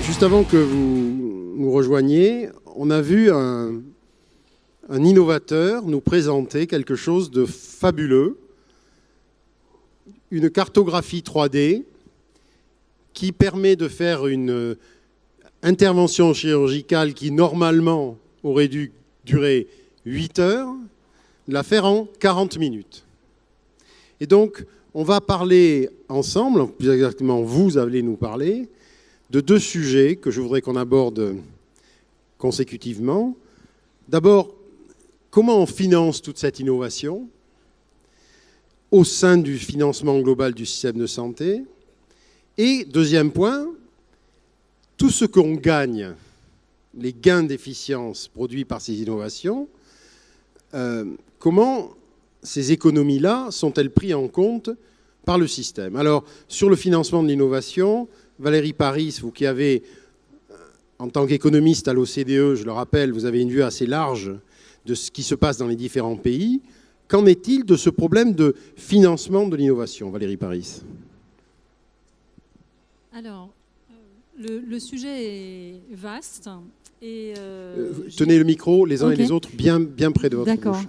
Juste avant que vous nous rejoigniez, on a vu un innovateur nous présenter quelque chose de fabuleux, une cartographie 3D qui permet de faire une intervention chirurgicale qui normalement aurait dû durer 8 heures, la faire en 40 minutes. Et donc, on va parler ensemble, plus exactement vous allez nous parler, de deux sujets que je voudrais qu'on aborde consécutivement. D'abord, comment on finance toute cette innovation au sein du financement global du système de santé. Et deuxième point, tout ce qu'on gagne, les gains d'efficience produits par ces innovations, comment ces économies-là sont-elles prises en compte par le système? Alors, sur le financement de l'innovation, Valérie Paris, vous qui avez, en tant qu'économiste à l'OCDE, je le rappelle, vous avez une vue assez large de ce qui se passe dans les différents pays. Qu'en est-il de ce problème de financement de l'innovation, Valérie Paris? Alors, le sujet est vaste. Et tenez le micro, les uns et les autres, bien près de votre bouche. D'accord.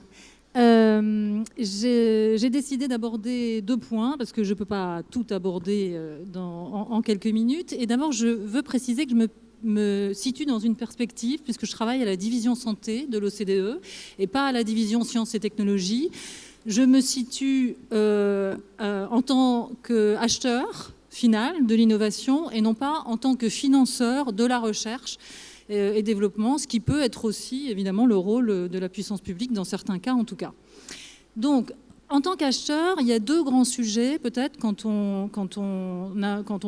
J'ai décidé d'aborder 2 points, parce que je ne peux pas tout aborder en quelques minutes. Et d'abord, je veux préciser que je me situe dans une perspective, puisque je travaille à la division santé de l'OCDE et pas à la division sciences et technologies. Je me situe en tant qu'acheteur final de l'innovation et non pas en tant que financeur de la recherche et développement, ce qui peut être aussi évidemment le rôle de la puissance publique dans certains cas en tout cas. Donc, en tant qu'acheteur, il y a 2 grands sujets peut-être quand on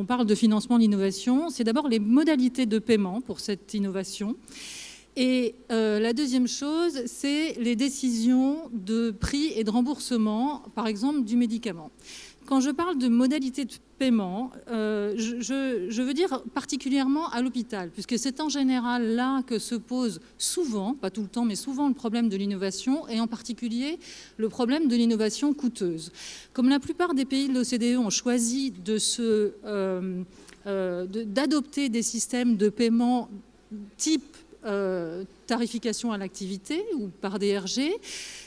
parle de financement de l'innovation. C'est d'abord les modalités de paiement pour cette innovation. Et la deuxième chose, c'est les décisions de prix et de remboursement, par exemple, du médicament. Quand je parle de modalités de paiement, je veux dire particulièrement à l'hôpital, puisque c'est en général là que se pose souvent, pas tout le temps, mais souvent le problème de l'innovation, et en particulier le problème de l'innovation coûteuse. Comme la plupart des pays de l'OCDE ont choisi d'adopter des systèmes de paiement type tarification à l'activité ou par DRG,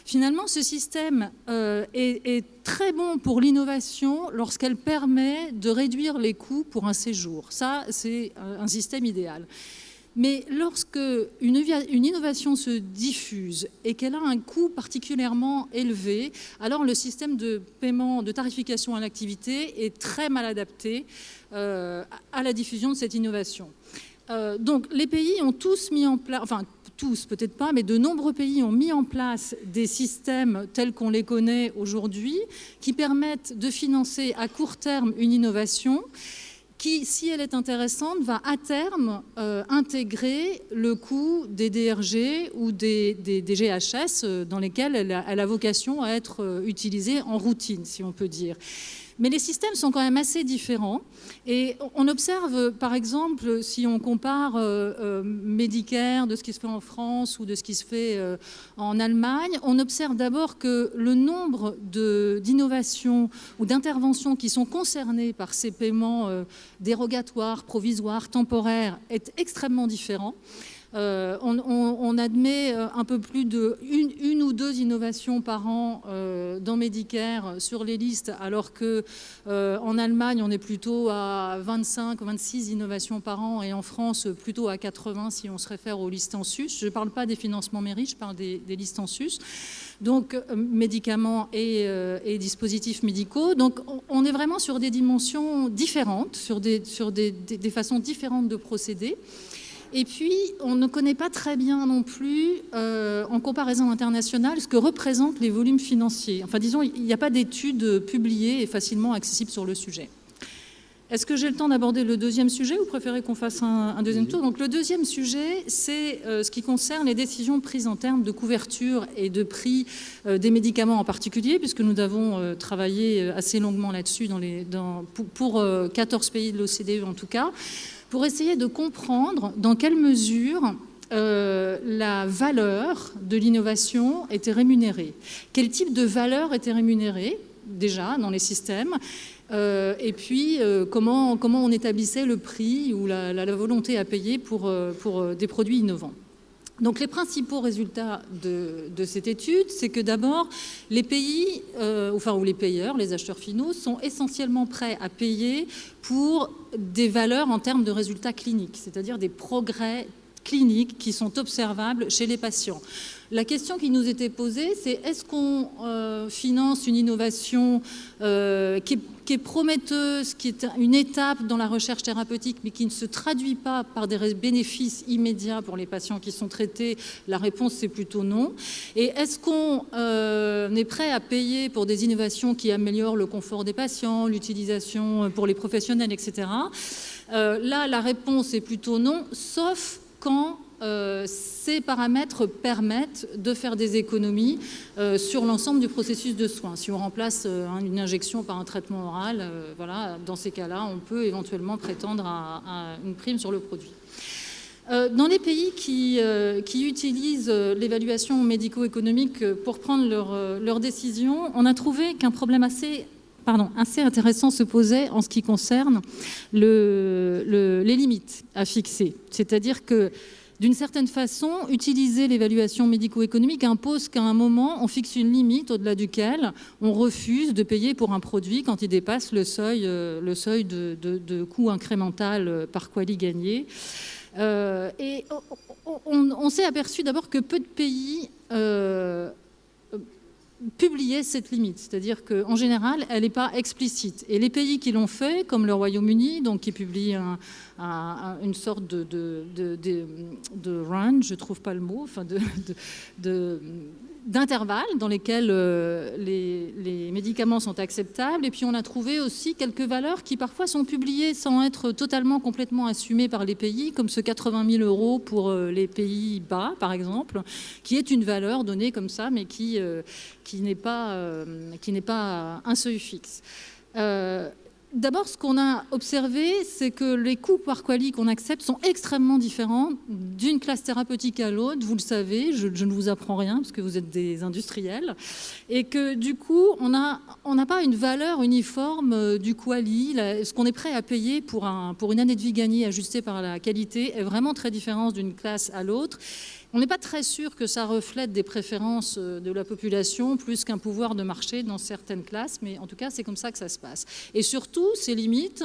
finalement ce système est très bon pour l'innovation lorsqu'elle permet de réduire les coûts pour un séjour. Ça, c'est un système idéal. Mais lorsque une innovation se diffuse et qu'elle a un coût particulièrement élevé, alors le système de paiement, de tarification à l'activité est très mal adapté à la diffusion de cette innovation. Donc les pays ont tous mis en place, enfin tous peut-être pas, mais de nombreux pays ont mis en place des systèmes tels qu'on les connaît aujourd'hui qui permettent de financer à court terme une innovation qui, si elle est intéressante, va à terme intégrer le coût des DRG ou des GHS dans lesquels elle a vocation à être utilisée en routine, si on peut dire. Mais les systèmes sont quand même assez différents. Et on observe, par exemple, si on compare Medicare de ce qui se fait en France ou de ce qui se fait en Allemagne, on observe d'abord que le nombre d'innovations ou d'interventions qui sont concernées par ces paiements dérogatoires, provisoires, temporaires est extrêmement différent. On admet un peu plus de une ou 2 innovations par an dans Medicare sur les listes, alors qu'en Allemagne, on est plutôt à 25, 26 innovations par an, et en France, plutôt à 80 si on se réfère aux listes en sus. Je ne parle pas des financements mérites, je parle des listes en sus. Donc, médicaments et dispositifs médicaux. Donc, on est vraiment sur des dimensions différentes, sur des façons différentes de procéder. Et puis, on ne connaît pas très bien non plus, en comparaison internationale, ce que représentent les volumes financiers. Enfin, disons, il n'y a pas d'études publiées et facilement accessibles sur le sujet. Est-ce que j'ai le temps d'aborder le deuxième sujet ou préférez qu'on fasse un deuxième tour? Donc, le deuxième sujet, c'est ce qui concerne les décisions prises en termes de couverture et de prix des médicaments en particulier, puisque nous avons travaillé assez longuement là-dessus pour 14 pays de l'OCDE en tout cas, pour essayer de comprendre dans quelle mesure la valeur de l'innovation était rémunérée. Quel type de valeur était rémunérée, déjà, dans les systèmes? Et puis, comment on établissait le prix ou la volonté à payer pour des produits innovants. Donc les principaux résultats de cette étude, c'est que d'abord, les pays, ou les payeurs, les acheteurs finaux, sont essentiellement prêts à payer pour des valeurs en termes de résultats cliniques, c'est-à-dire des progrès cliniques qui sont observables chez les patients. La question qui nous était posée, c'est est-ce qu'on finance une innovation qui est prometteuse, qui est une étape dans la recherche thérapeutique, mais qui ne se traduit pas par des bénéfices immédiats pour les patients qui sont traités? La réponse, c'est plutôt non. Et est-ce qu'on est prêt à payer pour des innovations qui améliorent le confort des patients, l'utilisation pour les professionnels, etc. Là, la réponse est plutôt non, sauf quand ces paramètres permettent de faire des économies sur l'ensemble du processus de soins. Si on remplace une injection par un traitement oral, voilà, dans ces cas-là, on peut éventuellement prétendre à une prime sur le produit. Dans les pays qui utilisent l'évaluation médico-économique pour prendre leurs décisions, on a trouvé qu'un problème assez intéressant se posait en ce qui concerne les limites à fixer. C'est-à-dire que, d'une certaine façon, utiliser l'évaluation médico-économique impose qu'à un moment, on fixe une limite au-delà duquel on refuse de payer pour un produit quand il dépasse le seuil de coût incrémental par quali gagné. Et on s'est aperçu d'abord que peu de pays publier cette limite, c'est-à-dire qu'en général, elle n'est pas explicite. Et les pays qui l'ont fait, comme le Royaume-Uni, donc qui publie une sorte de range, je ne trouve pas le mot, enfin d'intervalles dans lesquels les médicaments sont acceptables. Et puis on a trouvé aussi quelques valeurs qui parfois sont publiées sans être totalement, complètement assumées par les pays, comme ce 80 000 € pour les Pays-Bas, par exemple, qui est une valeur donnée comme ça, mais qui n'est pas un seuil fixe. D'abord, ce qu'on a observé, c'est que les coûts par quali qu'on accepte sont extrêmement différents d'une classe thérapeutique à l'autre. Vous le savez, je ne vous apprends rien parce que vous êtes des industriels. Et que du coup, on n'a pas une valeur uniforme du quali. Ce qu'on est prêt à payer pour une année de vie gagnée ajustée par la qualité est vraiment très différent d'une classe à l'autre. On n'est pas très sûr que ça reflète des préférences de la population plus qu'un pouvoir de marché dans certaines classes, mais en tout cas, c'est comme ça que ça se passe. Et surtout, ces limites,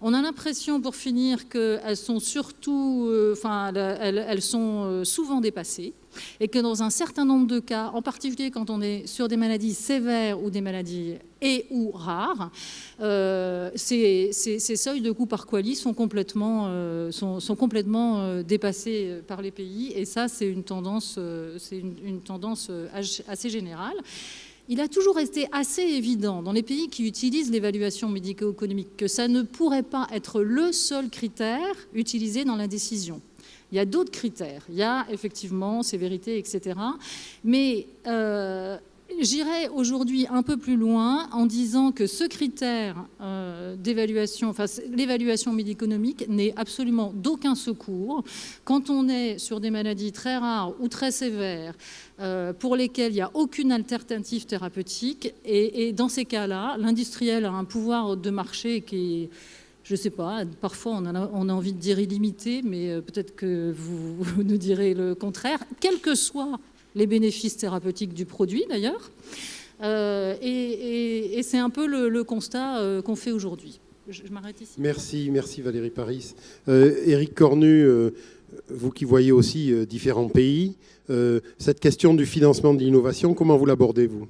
on a l'impression, pour finir, qu'elles sont surtout, elles sont souvent dépassées, et que dans un certain nombre de cas, en particulier quand on est sur des maladies sévères ou des maladies ou rares, ces seuils de coût par quali sont complètement dépassés par les pays, et ça, c'est une tendance assez générale. Il a toujours été assez évident dans les pays qui utilisent l'évaluation médico-économique que ça ne pourrait pas être le seul critère utilisé dans la décision. Il y a d'autres critères. Il y a effectivement sévérité, etc. Mais j'irais aujourd'hui un peu plus loin en disant que ce critère d'évaluation, l'évaluation médico-économique n'est absolument d'aucun secours quand on est sur des maladies très rares ou très sévères pour lesquelles il n'y a aucune alternative thérapeutique. Et dans ces cas-là, l'industriel a un pouvoir de marché qui est, je ne sais pas, parfois on a envie de dire illimité, mais peut-être que vous nous direz le contraire, quels que soient les bénéfices thérapeutiques du produit d'ailleurs. Et c'est un peu le constat qu'on fait aujourd'hui. Je m'arrête ici. Merci Valérie Paris. Éric Cornu, vous qui voyez aussi différents pays, cette question du financement de l'innovation, comment vous l'abordez, vous ?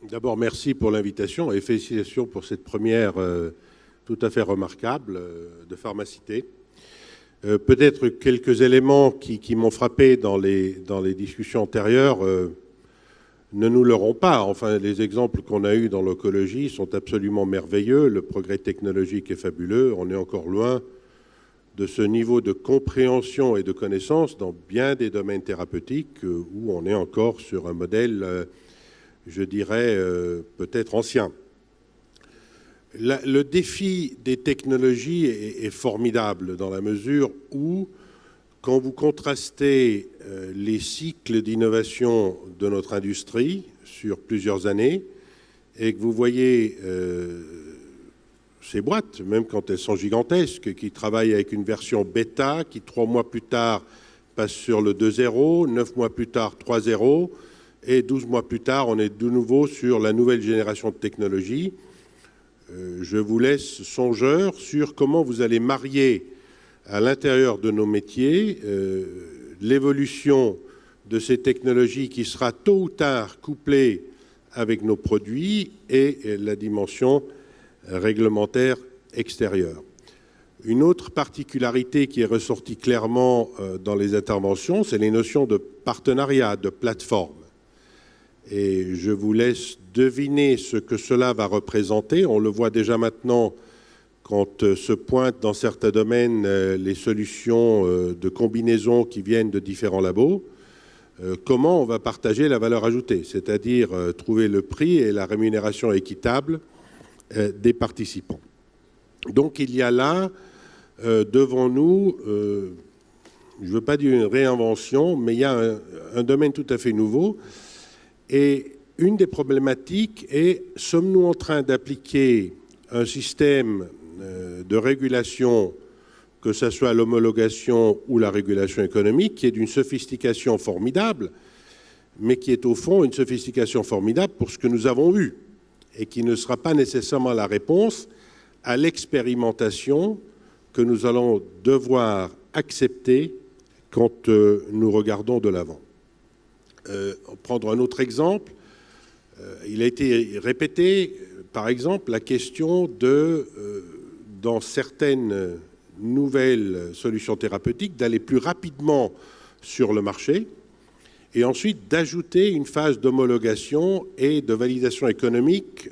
D'abord, merci pour l'invitation et félicitations pour cette première tout à fait remarquable de Pharmacité. Peut-être quelques éléments qui m'ont frappé dans les discussions antérieures ne nous l'auront pas. Enfin, les exemples qu'on a eus dans l'oncologie sont absolument merveilleux. Le progrès technologique est fabuleux. On est encore loin de ce niveau de compréhension et de connaissance dans bien des domaines thérapeutiques où on est encore sur un modèle, je dirais, peut-être ancien. Le défi des technologies est formidable dans la mesure où, quand vous contrastez les cycles d'innovation de notre industrie sur plusieurs années, et que vous voyez ces boîtes, même quand elles sont gigantesques, qui travaillent avec une version bêta, qui 3 mois plus tard passe sur le 2.0, 9 mois plus tard 3.0, et 12 mois plus tard, on est de nouveau sur la nouvelle génération de technologies. Je vous laisse songeur sur comment vous allez marier à l'intérieur de nos métiers l'évolution de ces technologies qui sera tôt ou tard couplée avec nos produits et la dimension réglementaire extérieure. Une autre particularité qui est ressortie clairement dans les interventions, c'est les notions de partenariat, de plateforme. Et je vous laisse deviner ce que cela va représenter. On le voit déjà maintenant quand se pointent dans certains domaines les solutions de combinaison qui viennent de différents labos. Comment on va partager la valeur ajoutée, c'est-à-dire trouver le prix et la rémunération équitable des participants. Donc il y a là devant nous, je ne veux pas dire une réinvention, mais il y a un domaine tout à fait nouveau. Et une des problématiques est, sommes-nous en train d'appliquer un système de régulation, que ce soit l'homologation ou la régulation économique, qui est d'une sophistication formidable, mais qui est au fond une sophistication formidable pour ce que nous avons eu, et qui ne sera pas nécessairement la réponse à l'expérimentation que nous allons devoir accepter quand nous regardons de l'avant. Prendre un autre exemple, il a été répété, par exemple, la question de, dans certaines nouvelles solutions thérapeutiques, d'aller plus rapidement sur le marché et ensuite d'ajouter une phase d'homologation et de validation économique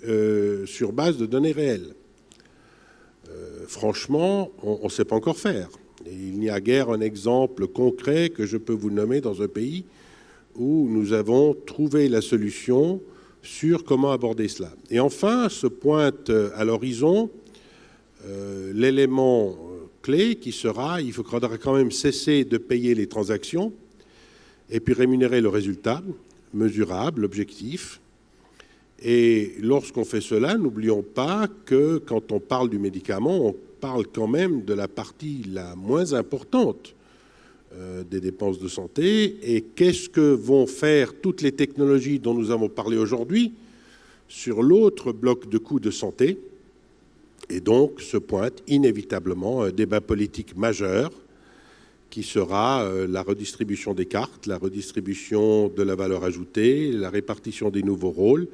sur base de données réelles. Franchement, on ne sait pas encore faire. Et il n'y a guère un exemple concret que je peux vous nommer dans un pays où nous avons trouvé la solution sur comment aborder cela. Et enfin, se pointe à l'horizon l'élément clé qui sera, il faudra quand même cesser de payer les transactions et puis rémunérer le résultat, mesurable, objectif. Et lorsqu'on fait cela, n'oublions pas que quand on parle du médicament, on parle quand même de la partie la moins importante des dépenses de santé. Et qu'est-ce que vont faire toutes les technologies dont nous avons parlé aujourd'hui sur l'autre bloc de coûts de santé? Et donc se pointe inévitablement un débat politique majeur qui sera la redistribution des cartes, la redistribution de la valeur ajoutée, la répartition des nouveaux rôles.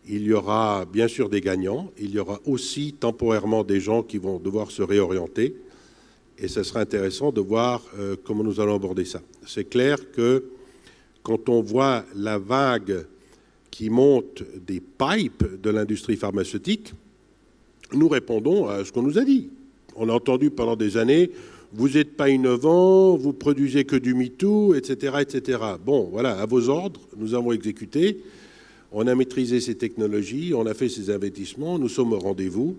Il y aura bien sûr des gagnants, il y aura aussi temporairement des gens qui vont devoir se réorienter. Et ce sera intéressant de voir comment nous allons aborder ça. C'est clair que quand on voit la vague qui monte des pipes de l'industrie pharmaceutique, nous répondons à ce qu'on nous a dit. On a entendu pendant des années, vous n'êtes pas innovant, vous produisez que du MeToo, etc., etc. Bon, voilà, à vos ordres, nous avons exécuté, on a maîtrisé ces technologies, on a fait ces investissements, nous sommes au rendez-vous.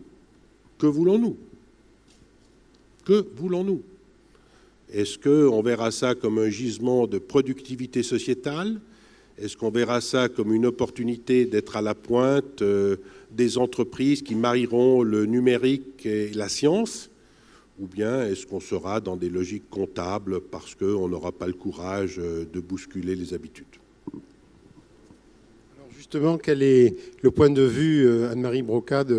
Que voulons-nous ? Que voulons-nous? Est-ce qu'on verra ça comme un gisement de productivité sociétale? Est-ce qu'on verra ça comme une opportunité d'être à la pointe des entreprises qui marieront le numérique et la science? Ou bien est-ce qu'on sera dans des logiques comptables parce qu'on n'aura pas le courage de bousculer les habitudes? Alors justement, quel est le point de vue, Anne-Marie Brocade,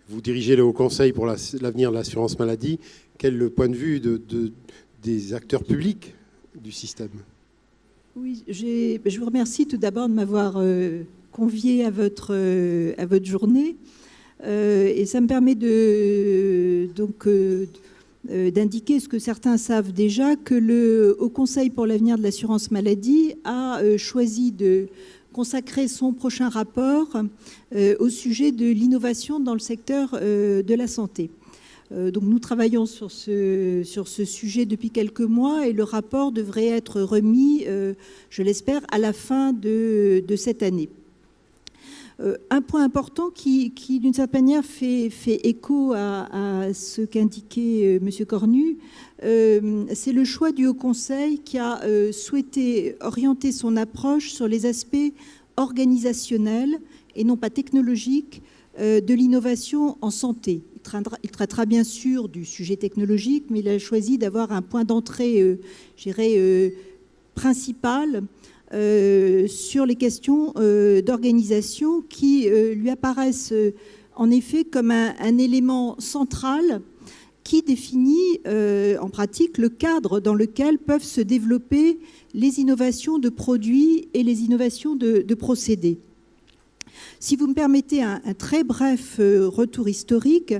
vous dirigez le Haut Conseil pour l'avenir de l'assurance maladie, quel est le point de vue des acteurs publics du système? Oui, je vous remercie tout d'abord de m'avoir convié à votre journée. Et ça me permet d'indiquer ce que certains savent déjà, que le Haut Conseil pour l'avenir de l'assurance maladie a choisi de consacrer son prochain rapport au sujet de l'innovation dans le secteur de la santé. Donc nous travaillons sur ce sujet depuis quelques mois et le rapport devrait être remis, je l'espère, à la fin de cette année. Un point important qui d'une certaine manière, fait écho à ce qu'indiquait M. Cornu, c'est le choix du Haut Conseil qui a souhaité orienter son approche sur les aspects organisationnels et non pas technologique de l'innovation en santé. Il traitera bien sûr du sujet technologique, mais il a choisi d'avoir un point d'entrée, principal sur les questions d'organisation qui lui apparaissent en effet comme un élément central qui définit en pratique le cadre dans lequel peuvent se développer les innovations de produits et les innovations de procédés. Si vous me permettez un très bref retour historique,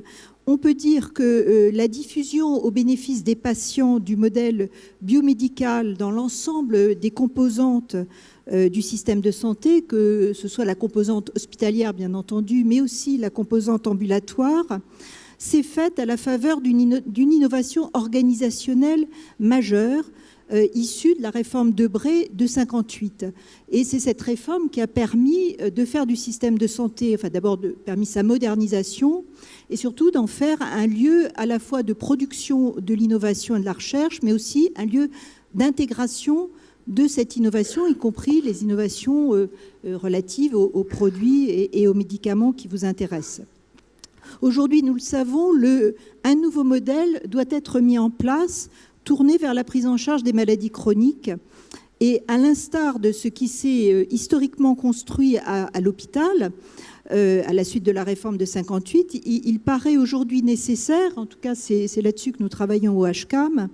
on peut dire que la diffusion au bénéfice des patients du modèle biomédical dans l'ensemble des composantes du système de santé, que ce soit la composante hospitalière bien entendu, mais aussi la composante ambulatoire, s'est faite à la faveur d'une innovation organisationnelle majeure issue de la réforme Debré de 1958. Et c'est cette réforme qui a permis de faire du système de santé, enfin d'abord permis sa modernisation et surtout d'en faire un lieu à la fois de production de l'innovation et de la recherche, mais aussi un lieu d'intégration de cette innovation, y compris les innovations relatives aux produits et aux médicaments qui vous intéressent. Aujourd'hui, nous le savons, un nouveau modèle doit être mis en place, tourné vers la prise en charge des maladies chroniques. Et à l'instar de ce qui s'est historiquement construit à l'hôpital, à la suite de la réforme de 1958, il paraît aujourd'hui nécessaire, en tout cas c'est là-dessus que nous travaillons au HCAM,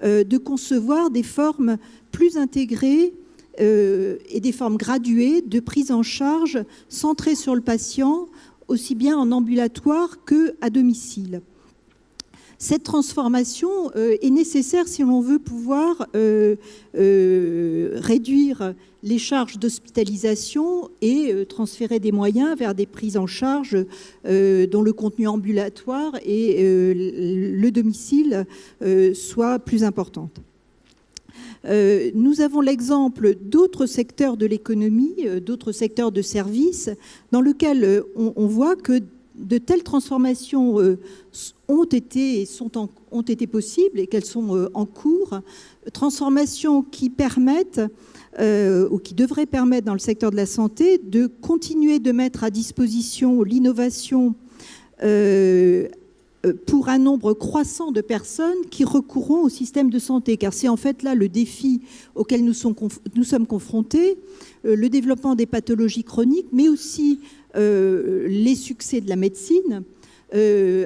de concevoir des formes plus intégrées et des formes graduées de prise en charge centrées sur le patient, aussi bien en ambulatoire qu'à domicile. Cette transformation est nécessaire si l'on veut pouvoir réduire les charges d'hospitalisation et transférer des moyens vers des prises en charge dont le contenu ambulatoire et le domicile soient plus importantes. Nous avons l'exemple d'autres secteurs de l'économie, d'autres secteurs de services, dans lesquels on voit que de telles transformations ont été possibles et qu'elles sont en cours, transformations qui permettent ou qui devraient permettre dans le secteur de la santé de continuer de mettre à disposition l'innovation pour un nombre croissant de personnes qui recourront au système de santé. Car c'est en fait là le défi auquel nous sommes confrontés, le développement des pathologies chroniques, mais aussi les succès de la médecine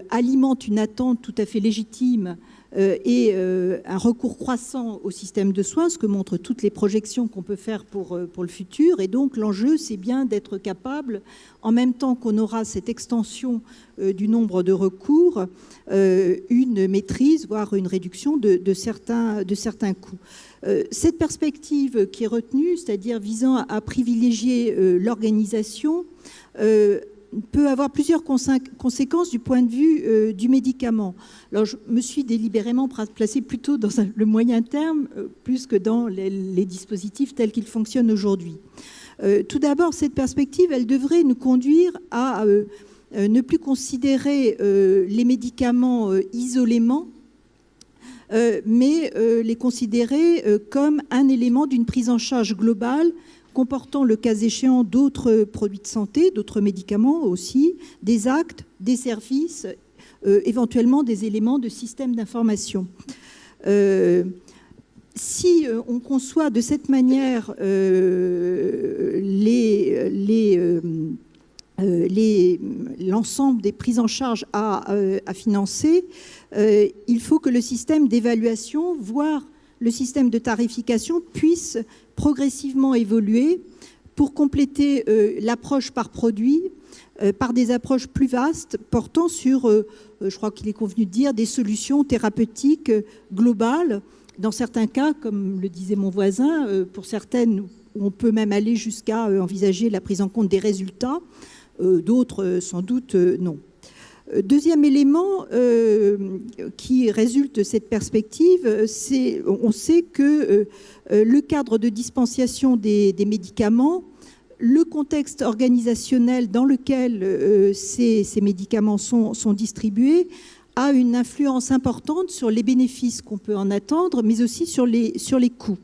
alimentent une attente tout à fait légitime et un recours croissant au système de soins, ce que montrent toutes les projections qu'on peut faire pour le futur. Et donc l'enjeu, c'est bien d'être capable, en même temps qu'on aura cette extension du nombre de recours, une maîtrise, voire une réduction de certains coûts. Cette perspective qui est retenue, c'est-à-dire visant à privilégier l'organisation, peut avoir plusieurs conséquences du point de vue du médicament. Alors, je me suis délibérément placée plutôt dans le moyen terme, plus que dans les dispositifs tels qu'ils fonctionnent aujourd'hui. Tout d'abord, cette perspective, elle devrait nous conduire à ne plus considérer les médicaments isolément, mais les considérer comme un élément d'une prise en charge globale comportant le cas échéant d'autres produits de santé, d'autres médicaments aussi, des actes, des services, éventuellement des éléments de système d'information. Si on conçoit de cette manière l'ensemble des prises en charge à financer, il faut que le système d'évaluation, voire le système de tarification, puisse progressivement évoluer pour compléter l'approche par produit par des approches plus vastes portant sur, je crois qu'il est convenu de dire, des solutions thérapeutiques globales. Dans certains cas, comme le disait mon voisin, pour certaines, on peut même aller jusqu'à envisager la prise en compte des résultats, d'autres sans doute non. Deuxième élément qui résulte de cette perspective, on sait que le cadre de dispensation des médicaments, le contexte organisationnel dans lequel ces médicaments sont distribués a une influence importante sur les bénéfices qu'on peut en attendre, mais aussi sur les coûts.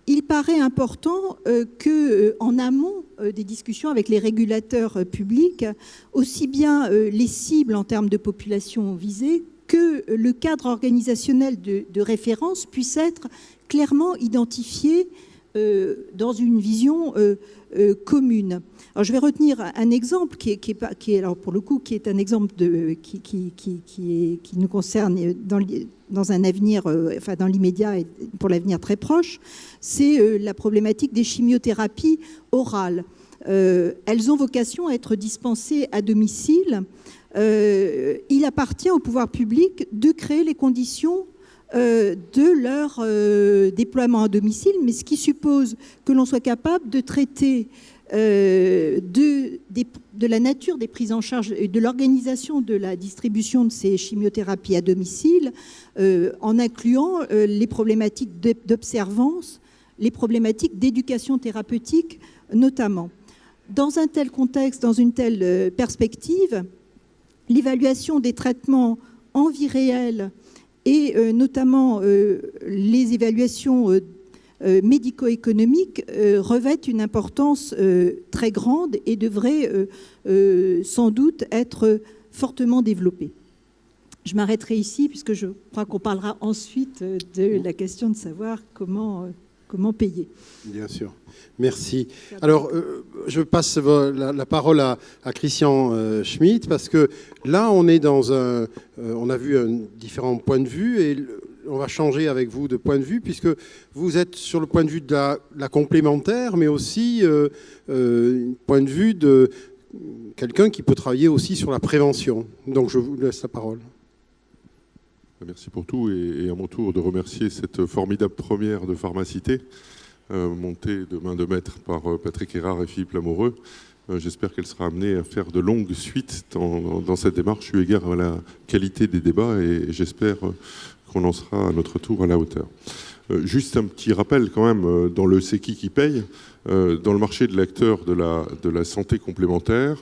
il paraît important qu'en amont des discussions avec les régulateurs publics, aussi bien les cibles en termes de population visée que le cadre organisationnel de référence puisse être clairement identifié dans une vision commune. Alors, je vais retenir un exemple qui est alors pour le coup, qui est un exemple qui nous concerne dans un avenir, enfin dans l'immédiat et pour l'avenir très proche. C'est la problématique des chimiothérapies orales. Elles ont vocation à être dispensées à domicile. Il appartient au pouvoir public de créer les conditions de leur déploiement à domicile, mais ce qui suppose que l'on soit capable de traiter de la nature des prises en charge et de l'organisation de la distribution de ces chimiothérapies à domicile, en incluant les problématiques d'observance, les problématiques d'éducation thérapeutique notamment. Dans un tel contexte, dans une telle perspective, l'évaluation des traitements en vie réelle et notamment les évaluations médico-économiques revêtent une importance très grande et devraient sans doute être fortement développées. Je m'arrêterai ici puisque je crois qu'on parlera ensuite de la question de savoir comment payer. Bien sûr. Merci. Alors, je passe la parole à Christian Schmitt, parce que là, on est dans on a vu différents points de vue, et on va changer avec vous de point de vue, puisque vous êtes sur le point de vue de la complémentaire, mais aussi point de vue de quelqu'un qui peut travailler aussi sur la prévention. Donc, je vous laisse la parole. Merci pour tout, et à mon tour de remercier cette formidable première de Pharmacité, montée de main de maître par Patrick Erard et Philippe Lamoureux. J'espère qu'elle sera amenée à faire de longues suites dans cette démarche, eu égard à la qualité des débats, et j'espère qu'on en sera à notre tour à la hauteur. Juste un petit rappel quand même, dans le c'est qui paye, dans le marché de l'acteur de la santé complémentaire,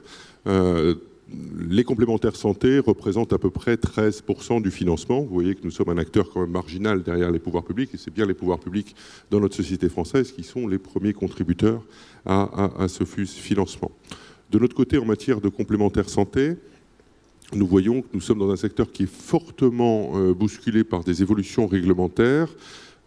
les complémentaires santé représentent à peu près 13% du financement. Vous voyez que nous sommes un acteur quand même marginal derrière les pouvoirs publics, et c'est bien les pouvoirs publics dans notre société française qui sont les premiers contributeurs à ce financement. De notre côté, en matière de complémentaires santé, nous voyons que nous sommes dans un secteur qui est fortement bousculé par des évolutions réglementaires,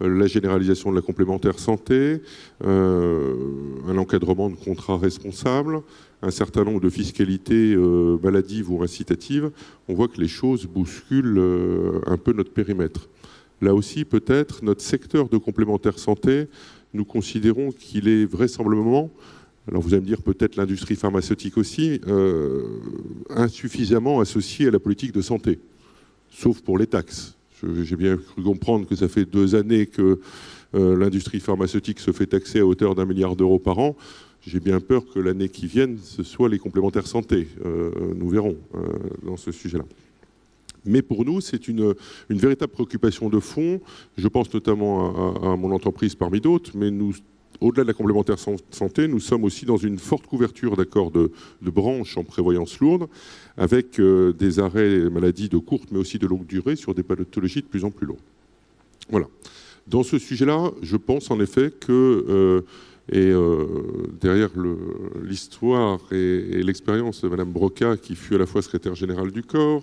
la généralisation de la complémentaire santé, un encadrement de contrats responsables, un certain nombre de fiscalités maladives ou incitatives. On voit que les choses bousculent un peu notre périmètre. Là aussi, peut-être, notre secteur de complémentaire santé, nous considérons qu'il est vraisemblablement, alors vous allez me dire peut-être l'industrie pharmaceutique aussi, insuffisamment associée à la politique de santé, sauf pour les taxes. J'ai bien cru comprendre que ça fait 2 années que l'industrie pharmaceutique se fait taxer à hauteur d'1 milliard d'euros par an. J'ai bien peur que l'année qui vienne, ce soit les complémentaires santé. Nous verrons dans ce sujet-là. Mais pour nous, c'est une véritable préoccupation de fond. Je pense notamment à mon entreprise parmi d'autres, mais nous, au-delà de la complémentaire santé, nous sommes aussi dans une forte couverture d'accords de branche en prévoyance lourde, avec des arrêts maladies de courte mais aussi de longue durée sur des pathologies de plus en plus lourdes. Voilà. Dans ce sujet-là, je pense en effet que... derrière l'histoire et l'expérience de Mme Broca, qui fut à la fois secrétaire générale du corps,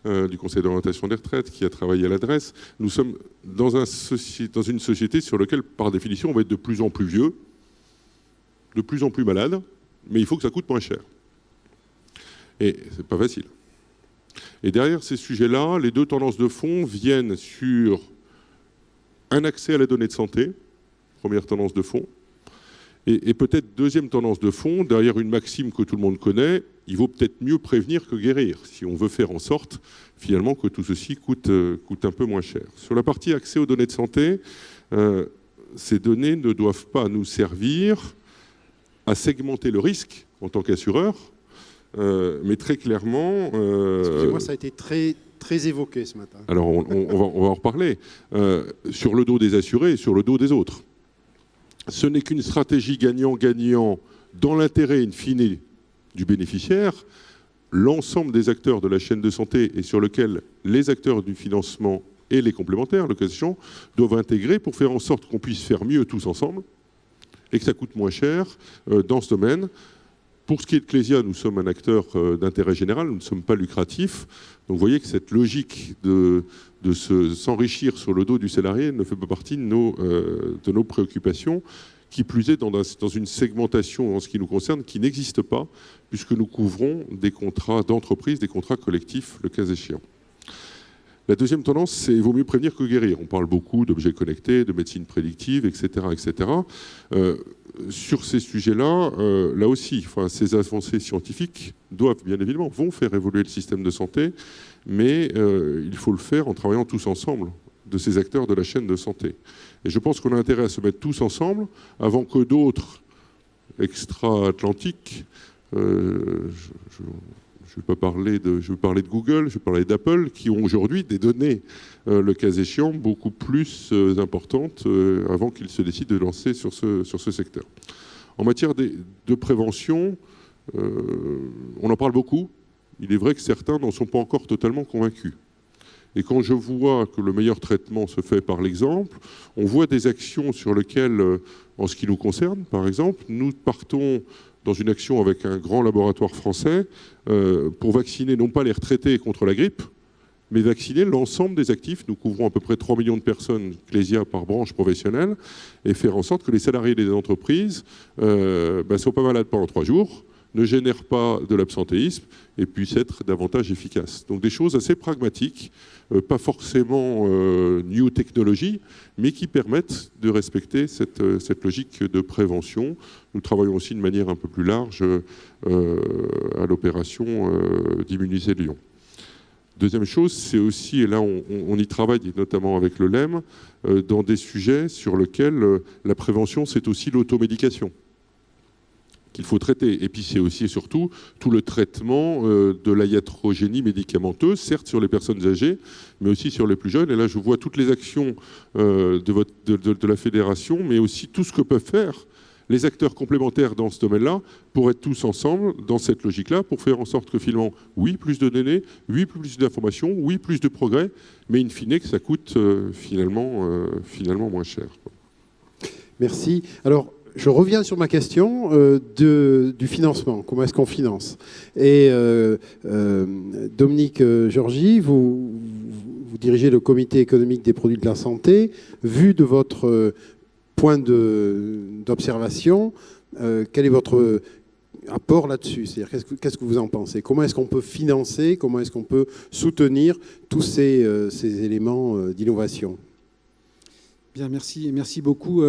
du Conseil d'orientation des retraites, qui a travaillé à l'adresse, nous sommes dans une société sur laquelle, par définition, on va être de plus en plus vieux, de plus en plus malade, mais il faut que ça coûte moins cher. Et c'est pas facile. Et derrière ces sujets-là, les 2 tendances de fond viennent sur un accès à la donnée de santé, première tendance de fond, et peut-être deuxième tendance de fond, derrière une maxime que tout le monde connaît, il vaut peut-être mieux prévenir que guérir, si on veut faire en sorte, finalement, que tout ceci coûte un peu moins cher. Sur la partie accès aux données de santé, ces données ne doivent pas nous servir à segmenter le risque en tant qu'assureur, mais très clairement... Excusez-moi, ça a été très évoqué ce matin. Alors, on va en reparler. Sur le dos des assurés et sur le dos des autres. Ce n'est qu'une stratégie gagnant-gagnant dans l'intérêt in fine du bénéficiaire. L'ensemble des acteurs de la chaîne de santé et sur lequel les acteurs du financement et les complémentaires, le cas échéant, doivent intégrer pour faire en sorte qu'on puisse faire mieux tous ensemble et que ça coûte moins cher dans ce domaine. Pour ce qui est de Clésia, nous sommes un acteur d'intérêt général, nous ne sommes pas lucratifs. Donc vous voyez que cette logique de s'enrichir sur le dos du salarié ne fait pas partie de nos préoccupations, qui plus est dans une segmentation en ce qui nous concerne qui n'existe pas, puisque nous couvrons des contrats d'entreprise, des contrats collectifs, le cas échéant. La deuxième tendance, c'est il vaut mieux prévenir que guérir. On parle beaucoup d'objets connectés, de médecine prédictive, etc. etc. Sur ces sujets-là, là aussi, ces avancées scientifiques vont faire évoluer le système de santé, mais il faut le faire en travaillant tous ensemble, de ces acteurs de la chaîne de santé. Et je pense qu'on a intérêt à se mettre tous ensemble avant que d'autres extra-atlantiques, je vais parler de Google, je vais parler d'Apple, qui ont aujourd'hui des données, le cas échéant, beaucoup plus importantes avant qu'ils se décident de lancer sur ce secteur. En matière de prévention, on en parle beaucoup. Il est vrai que certains n'en sont pas encore totalement convaincus. Et quand je vois que le meilleur traitement se fait par l'exemple, on voit des actions sur lesquelles, en ce qui nous concerne, par exemple, nous partons dans une action avec un grand laboratoire français pour vacciner non pas les retraités contre la grippe, mais vacciner l'ensemble des actifs. Nous couvrons à peu près 3 millions de personnes, Clésia, par branche professionnelle, et faire en sorte que les salariés des entreprises ne soient pas malades pendant 3 jours, ne génèrent pas de l'absentéisme et puissent être davantage efficaces. Donc des choses assez pragmatiques, pas forcément new technology, mais qui permettent de respecter cette logique de prévention. Nous travaillons aussi de manière un peu plus large à l'opération d'immuniser le lion. Deuxième chose, c'est aussi, et là on y travaille notamment avec le LEM, dans des sujets sur lesquels la prévention, c'est aussi l'automédication qu'il faut traiter. Et puis c'est aussi et surtout tout le traitement de la iatrogénie médicamenteuse, certes sur les personnes âgées, mais aussi sur les plus jeunes. Et là, je vois toutes les actions de la fédération, mais aussi tout ce que peuvent faire les acteurs complémentaires dans ce domaine-là pour être tous ensemble dans cette logique-là, pour faire en sorte que finalement, oui, plus de données, oui, plus d'informations, oui, plus de progrès, mais in fine, que ça coûte finalement moins cher. Merci. Alors, je reviens sur ma question du financement. Comment est-ce qu'on finance? Et Dominique Georgie, vous dirigez le comité économique des produits de la santé. Vu de votre point d'observation, quel est votre apport là-dessus? C'est-à-dire, qu'est-ce que vous en pensez? Comment est-ce qu'on peut financer, comment est-ce qu'on peut soutenir tous ces éléments d'innovation? Bien, merci beaucoup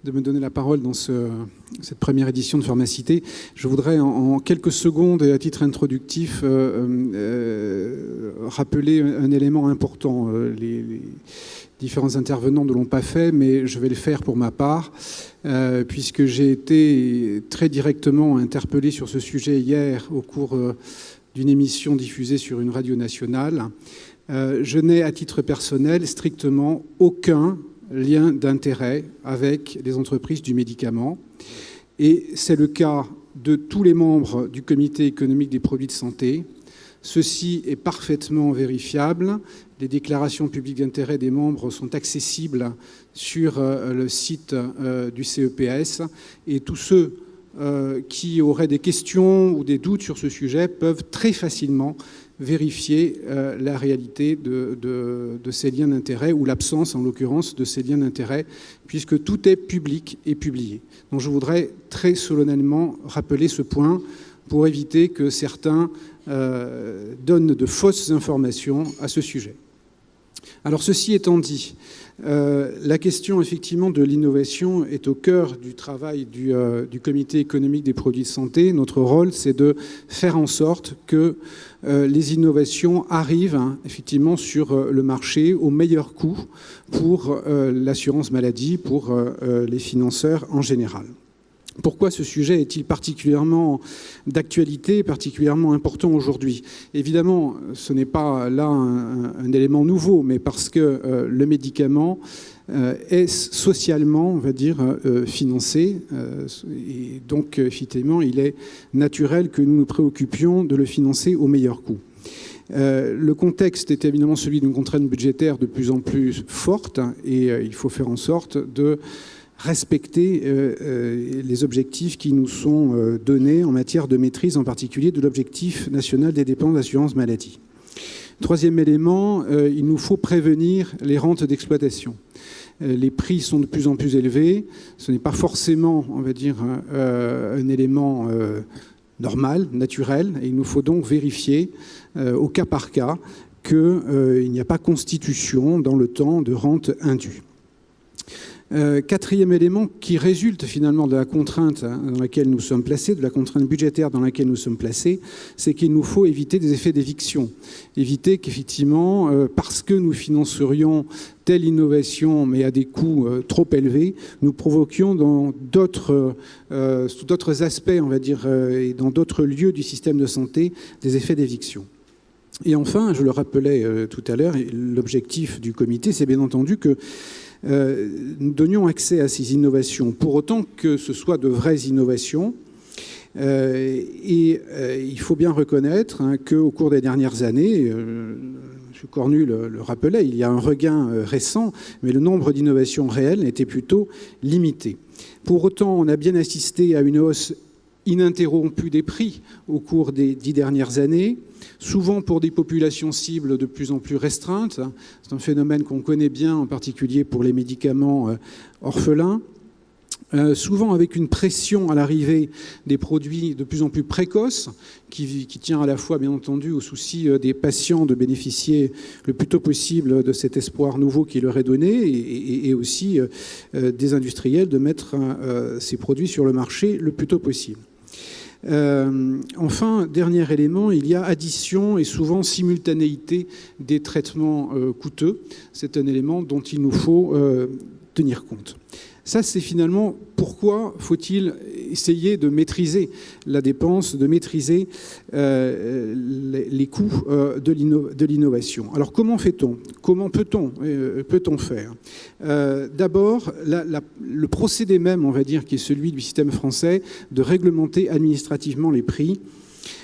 de me donner la parole dans cette première édition de Pharmacité. Je voudrais en quelques secondes et à titre introductif rappeler un élément important. Les différents intervenants ne l'ont pas fait, mais je vais le faire pour ma part, puisque j'ai été très directement interpellé sur ce sujet hier au cours d'une émission diffusée sur une radio nationale. Je n'ai à titre personnel strictement aucun lien d'intérêt avec les entreprises du médicament. Et c'est le cas de tous les membres du comité économique des produits de santé. Ceci est parfaitement vérifiable. Les déclarations publiques d'intérêt des membres sont accessibles sur le site du CEPS. Et tous ceux qui auraient des questions ou des doutes sur ce sujet peuvent très facilement vérifier la réalité de ces liens d'intérêt, ou l'absence en l'occurrence de ces liens d'intérêt, puisque tout est public et publié. Donc je voudrais très solennellement rappeler ce point pour éviter que certains donnent de fausses informations à ce sujet. Alors ceci étant dit, la question effectivement de l'innovation est au cœur du travail du comité économique des produits de santé. Notre rôle, c'est de faire en sorte que les innovations arrivent effectivement sur le marché au meilleur coût pour l'assurance maladie, pour les financeurs en général. Pourquoi ce sujet est-il particulièrement d'actualité, particulièrement important aujourd'hui? Évidemment, ce n'est pas là un élément nouveau, mais parce que le médicament est socialement, on va dire, financé. Et donc, effectivement, il est naturel que nous nous préoccupions de le financer au meilleur coût. Le contexte est évidemment celui d'une contrainte budgétaire de plus en plus forte et il faut faire en sorte de respecter les objectifs qui nous sont donnés en matière de maîtrise, en particulier de l'objectif national des dépenses d'assurance maladie. Troisième élément, il nous faut prévenir les rentes d'exploitation. Les prix sont de plus en plus élevés. Ce n'est pas forcément, on va dire, un élément normal, naturel. Et il nous faut donc vérifier au cas par cas qu'il n'y a pas constitution dans le temps de rente indue. Quatrième élément qui résulte finalement de la contrainte dans laquelle nous sommes placés, de la contrainte budgétaire dans laquelle nous sommes placés, c'est qu'il nous faut éviter des effets d'éviction. Éviter qu'effectivement, parce que nous financerions telle innovation, mais à des coûts trop élevés, nous provoquions sous d'autres aspects, on va dire, et dans d'autres lieux du système de santé, des effets d'éviction. Et enfin, je le rappelais tout à l'heure, l'objectif du comité, c'est bien entendu que nous donnions accès à ces innovations, pour autant que ce soit de vraies innovations. Il faut bien reconnaître qu'au cours des dernières années, M. Cornu le rappelait, il y a un regain récent, mais le nombre d'innovations réelles était plutôt limité. Pour autant, on a bien assisté à une hausse ininterrompue des prix au cours des 10 dernières années, souvent pour des populations cibles de plus en plus restreintes. C'est un phénomène qu'on connaît bien, en particulier pour les médicaments orphelins. Souvent avec une pression à l'arrivée des produits de plus en plus précoces, qui tient à la fois, bien entendu, au souci des patients de bénéficier le plus tôt possible de cet espoir nouveau qui leur est donné, et aussi des industriels de mettre ces produits sur le marché le plus tôt possible. Enfin, dernier élément, il y a addition et souvent simultanéité des traitements coûteux. C'est un élément dont il nous faut tenir compte. Ça, c'est finalement pourquoi faut-il essayer de maîtriser la dépense, de maîtriser les coûts de l'innovation. Alors, comment fait-on ? Comment peut-on faire ? D'abord, le procédé même, on va dire, qui est celui du système français, de réglementer administrativement les prix,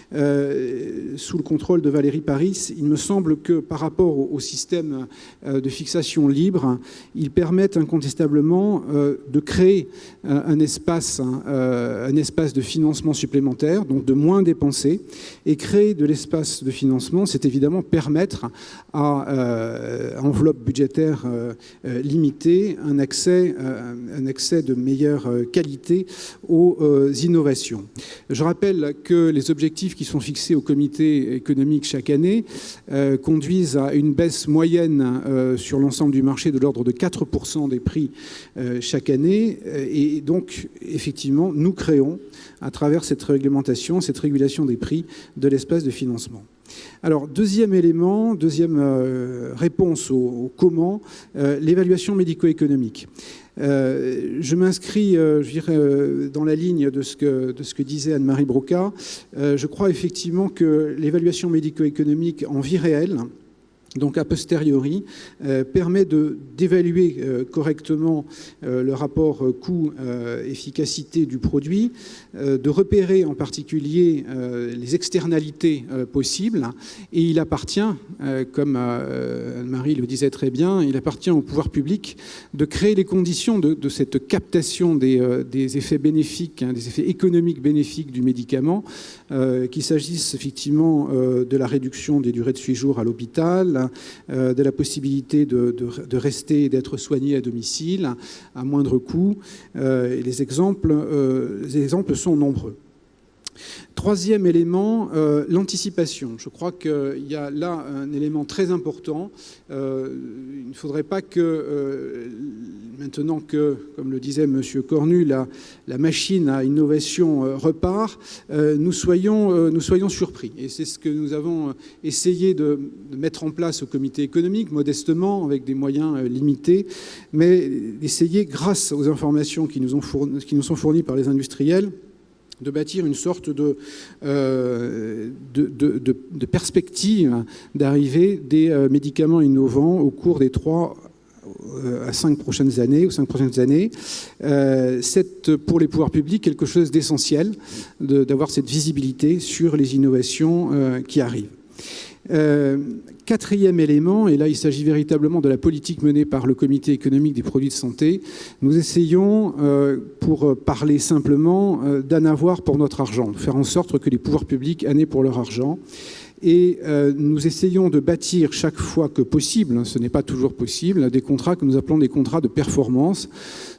sous le contrôle de Valérie Paris, il me semble que par rapport au système de fixation libre, ils permettent incontestablement de créer un espace de financement supplémentaire, donc de moins dépenser, et créer de l'espace de financement, c'est évidemment permettre à enveloppe budgétaire limitée un accès de meilleure qualité aux innovations. Je rappelle que les objectifs qui sont fixés au comité économique chaque année conduisent à une baisse moyenne sur l'ensemble du marché de l'ordre de 4% des prix chaque année. Et donc, effectivement, nous créons, à travers cette réglementation, cette régulation des prix, de l'espace de financement. Alors, deuxième élément, deuxième réponse au comment, l'évaluation médico-économique. Je m'inscris, je dirais, dans la ligne de ce que disait Anne-Marie Broca. Je crois effectivement que l'évaluation médico-économique en vie réelle, donc a posteriori, permet d'évaluer correctement le rapport coût-efficacité du produit, de repérer en particulier les externalités possibles, et il appartient, comme Anne-Marie le disait très bien, il appartient au pouvoir public de créer les conditions de cette captation des effets bénéfiques, des effets économiques bénéfiques du médicament, qu'il s'agisse effectivement de la réduction des durées de séjour à l'hôpital, de la possibilité de rester et d'être soigné à domicile à moindre coût. Et les exemples sont nombreux. Troisième élément, l'anticipation. Je crois qu'il y a là un élément très important. Il ne faudrait pas que, maintenant que, comme le disait M. Cornu, la machine à innovation repart, nous soyons surpris. Et c'est ce que nous avons essayé de mettre en place au comité économique, modestement, avec des moyens limités, mais d'essayer, grâce aux informations qui nous sont fournies par les industriels, de bâtir une sorte de perspective d'arrivée des médicaments innovants au cours des 3 à 5 prochaines années. C'est pour les pouvoirs publics quelque chose d'essentiel d'avoir cette visibilité sur les innovations qui arrivent. Quatrième élément, et là il s'agit véritablement de la politique menée par le Comité économique des produits de santé, nous essayons, pour parler simplement, d'en avoir pour notre argent, de faire en sorte que les pouvoirs publics en aient pour leur argent. Et nous essayons de bâtir chaque fois que possible, ce n'est pas toujours possible, des contrats que nous appelons des contrats de performance.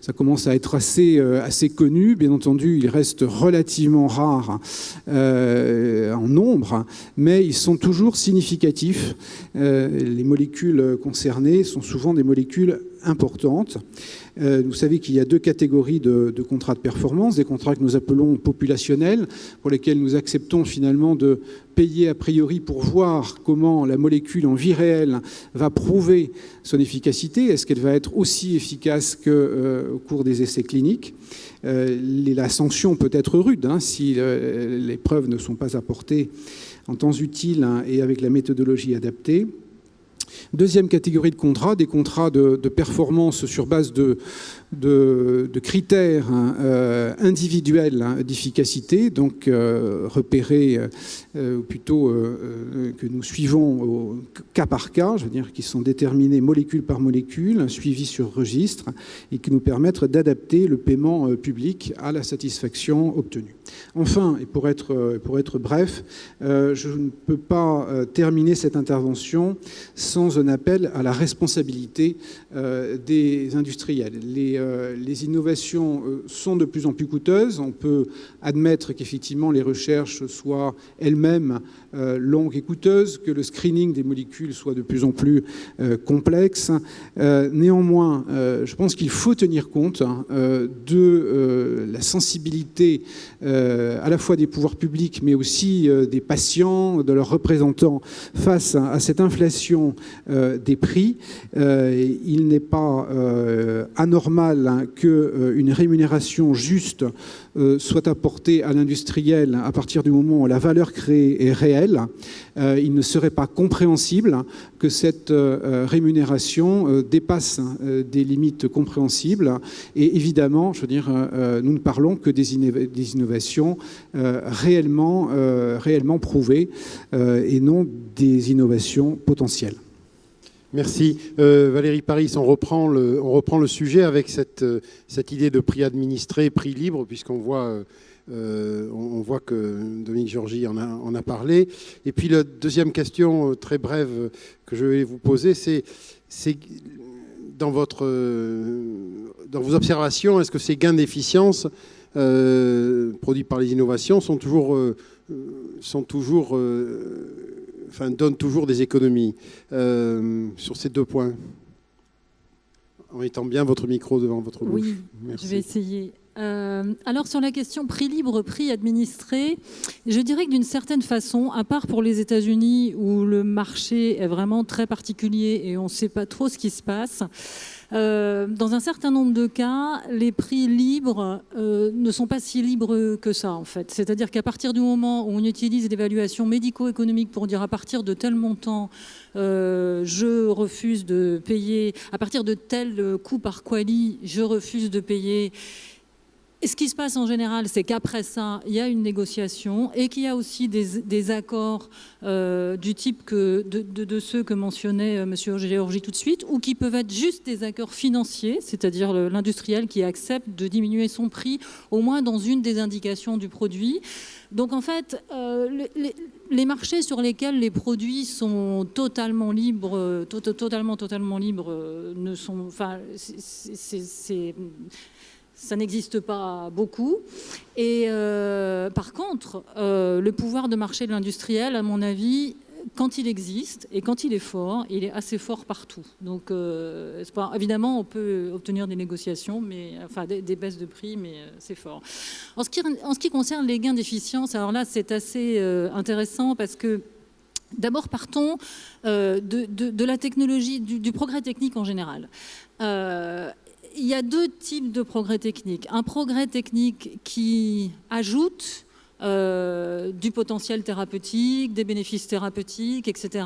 Ça commence à être assez connu. Bien entendu, ils restent relativement rares en nombre, mais ils sont toujours significatifs. Les molécules concernées sont souvent des molécules importantes. Vous savez qu'il y a deux catégories de contrats de performance, des contrats que nous appelons populationnels, pour lesquels nous acceptons finalement de payer a priori pour voir comment la molécule en vie réelle va prouver son efficacité. Est-ce qu'elle va être aussi efficace qu'au cours des essais cliniques ? La sanction peut être rude si les preuves ne sont pas apportées en temps utile et avec la méthodologie adaptée. Deuxième catégorie de contrats, des contrats de performance sur base de critères individuels d'efficacité, donc repérés, ou plutôt que nous suivons au cas par cas, je veux dire, qui sont déterminés molécule par molécule, suivis sur registre, et qui nous permettent d'adapter le paiement public à la satisfaction obtenue. Enfin, et pour être bref, je ne peux pas terminer cette intervention sans un appel à la responsabilité des industriels. Les innovations sont de plus en plus coûteuses. On peut admettre qu'effectivement les recherches soient elles-mêmes longues et coûteuses, que le screening des molécules soit de plus en plus complexe. Néanmoins, je pense qu'il faut tenir compte de la sensibilité à la fois des pouvoirs publics, mais aussi des patients, de leurs représentants face à cette inflation des prix. Il n'est pas anormal qu'une rémunération juste soit apportée à l'industriel à partir du moment où la valeur créée est réelle. Il ne serait pas compréhensible que cette rémunération dépasse des limites compréhensibles. Et évidemment, je veux dire, nous ne parlons que des innovations réellement prouvées et non des innovations potentielles. Merci. Valérie Paris, on reprend le sujet avec cette idée de prix administré, prix libre, puisqu'on voit que Dominique Georgy en a parlé. Et puis la deuxième question très brève que je vais vous poser, c'est dans vos observations, est-ce que ces gains d'efficience produits par les innovations donnent toujours des économies sur ces deux points, en mettant bien votre micro devant votre bouche. Oui, merci. Je vais essayer. Alors sur la question prix libre, prix administré, je dirais que d'une certaine façon, à part pour les États-Unis où le marché est vraiment très particulier et on ne sait pas trop ce qui se passe, dans un certain nombre de cas, les prix libres ne sont pas si libres que ça, en fait. C'est-à-dire qu'à partir du moment où on utilise l'évaluation médico-économique pour dire à partir de tel montant, je refuse de payer, à partir de tel coût par quali, je refuse de payer. Et ce qui se passe en général, c'est qu'après ça, il y a une négociation et qu'il y a aussi des accords du type de ceux que mentionnait M. Georgy tout de suite, ou qui peuvent être juste des accords financiers, c'est-à-dire l'industriel qui accepte de diminuer son prix, au moins dans une des indications du produit. Donc en fait, les marchés sur lesquels les produits sont totalement libres, totalement libres, ne sont, enfin, ça n'existe pas beaucoup. Et par contre, le pouvoir de marché de l'industriel, à mon avis, quand il existe et quand il est fort, il est assez fort partout. Donc, évidemment, on peut obtenir des négociations, des baisses de prix, mais c'est fort. En ce qui concerne les gains d'efficience, alors là, c'est assez intéressant parce que d'abord, partons de la technologie, du progrès technique en général. Il y a deux types de progrès techniques. Un progrès technique qui ajoute du potentiel thérapeutique, des bénéfices thérapeutiques, etc.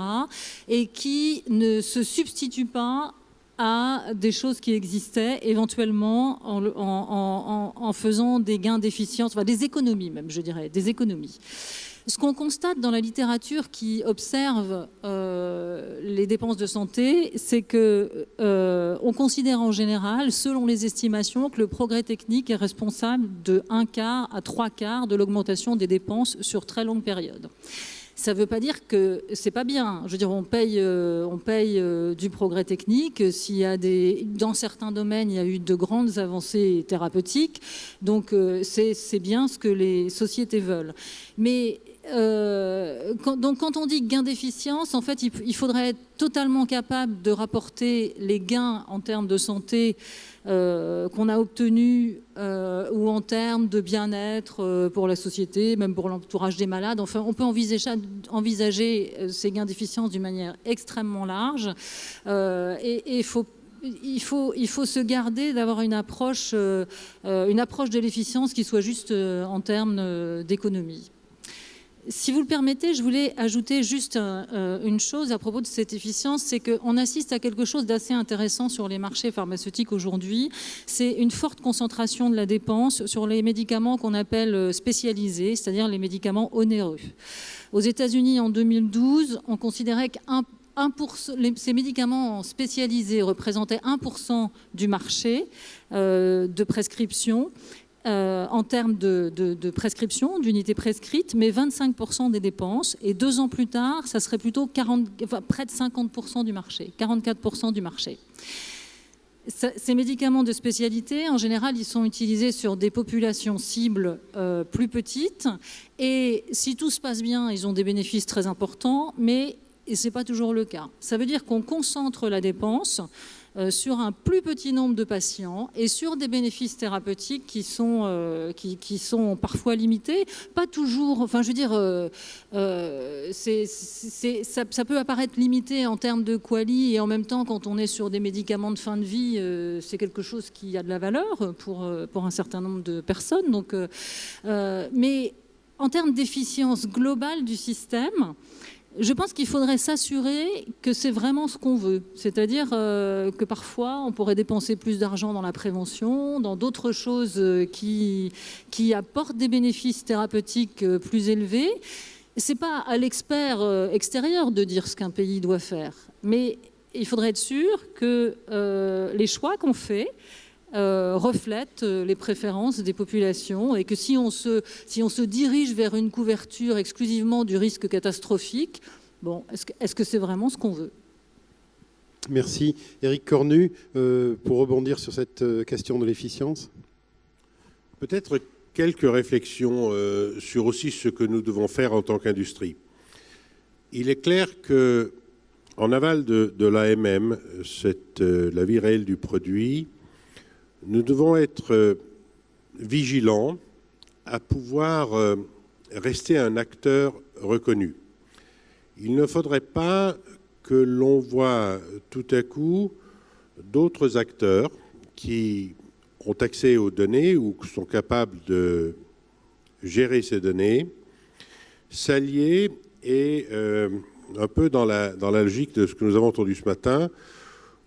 et qui ne se substitue pas à des choses qui existaient, éventuellement en faisant des gains d'efficience, des économies même, je dirais, des économies. Ce qu'on constate dans la littérature qui observe les dépenses de santé, c'est qu'on considère en général, selon les estimations, que le progrès technique est responsable de 1/4 à 3/4 de l'augmentation des dépenses sur très longue période. Ça ne veut pas dire que c'est pas bien. Je veux dire, on paye du progrès technique. S'il y a dans certains domaines, il y a eu de grandes avancées thérapeutiques. Donc, c'est bien ce que les sociétés veulent. Mais quand on dit gain d'efficience, en fait, il faudrait être totalement capable de rapporter les gains en termes de santé qu'on a obtenus ou en termes de bien-être pour la société, même pour l'entourage des malades. Enfin, on peut envisager ces gains d'efficience d'une manière extrêmement large. Et il faut se garder d'avoir une approche de l'efficience qui soit juste en termes d'économie. Si vous le permettez, je voulais ajouter juste une chose à propos de cette efficience, c'est qu'on assiste à quelque chose d'assez intéressant sur les marchés pharmaceutiques aujourd'hui. C'est une forte concentration de la dépense sur les médicaments qu'on appelle spécialisés, c'est-à-dire les médicaments onéreux. Aux États-Unis, en 2012, on considérait que ces médicaments spécialisés représentaient 1% du marché de prescription. En termes de prescription, d'unités prescrites, mais 25% des dépenses. Et 2 ans plus tard, ça serait plutôt près de 50% du marché, 44% du marché. Ces médicaments de spécialité, en général, ils sont utilisés sur des populations cibles plus petites. Et si tout se passe bien, ils ont des bénéfices très importants, mais ce n'est pas toujours le cas. Ça veut dire qu'on concentre la dépense sur un plus petit nombre de patients et sur des bénéfices thérapeutiques qui sont parfois limités, pas toujours. Enfin, je veux dire, ça peut apparaître limité en termes de quali et en même temps, quand on est sur des médicaments de fin de vie, c'est quelque chose qui a de la valeur pour un certain nombre de personnes. Donc, mais en termes d'efficience globale du système, je pense qu'il faudrait s'assurer que c'est vraiment ce qu'on veut. C'est-à-dire que parfois, on pourrait dépenser plus d'argent dans la prévention, dans d'autres choses qui apportent des bénéfices thérapeutiques plus élevés. Ce n'est pas à l'expert extérieur de dire ce qu'un pays doit faire. Mais il faudrait être sûr que les choix qu'on fait reflètent les préférences des populations et que si on se dirige vers une couverture exclusivement du risque catastrophique, bon, est-ce que c'est vraiment ce qu'on veut ? Merci. Éric Cornu, pour rebondir sur cette question de l'efficience. Peut-être quelques réflexions sur aussi ce que nous devons faire en tant qu'industrie. Il est clair qu'en aval de l'AMM, la vie réelle du produit, nous devons être vigilants à pouvoir rester un acteur reconnu. Il ne faudrait pas que l'on voit tout à coup d'autres acteurs qui ont accès aux données ou qui sont capables de gérer ces données, s'allier et un peu dans la logique de ce que nous avons entendu ce matin,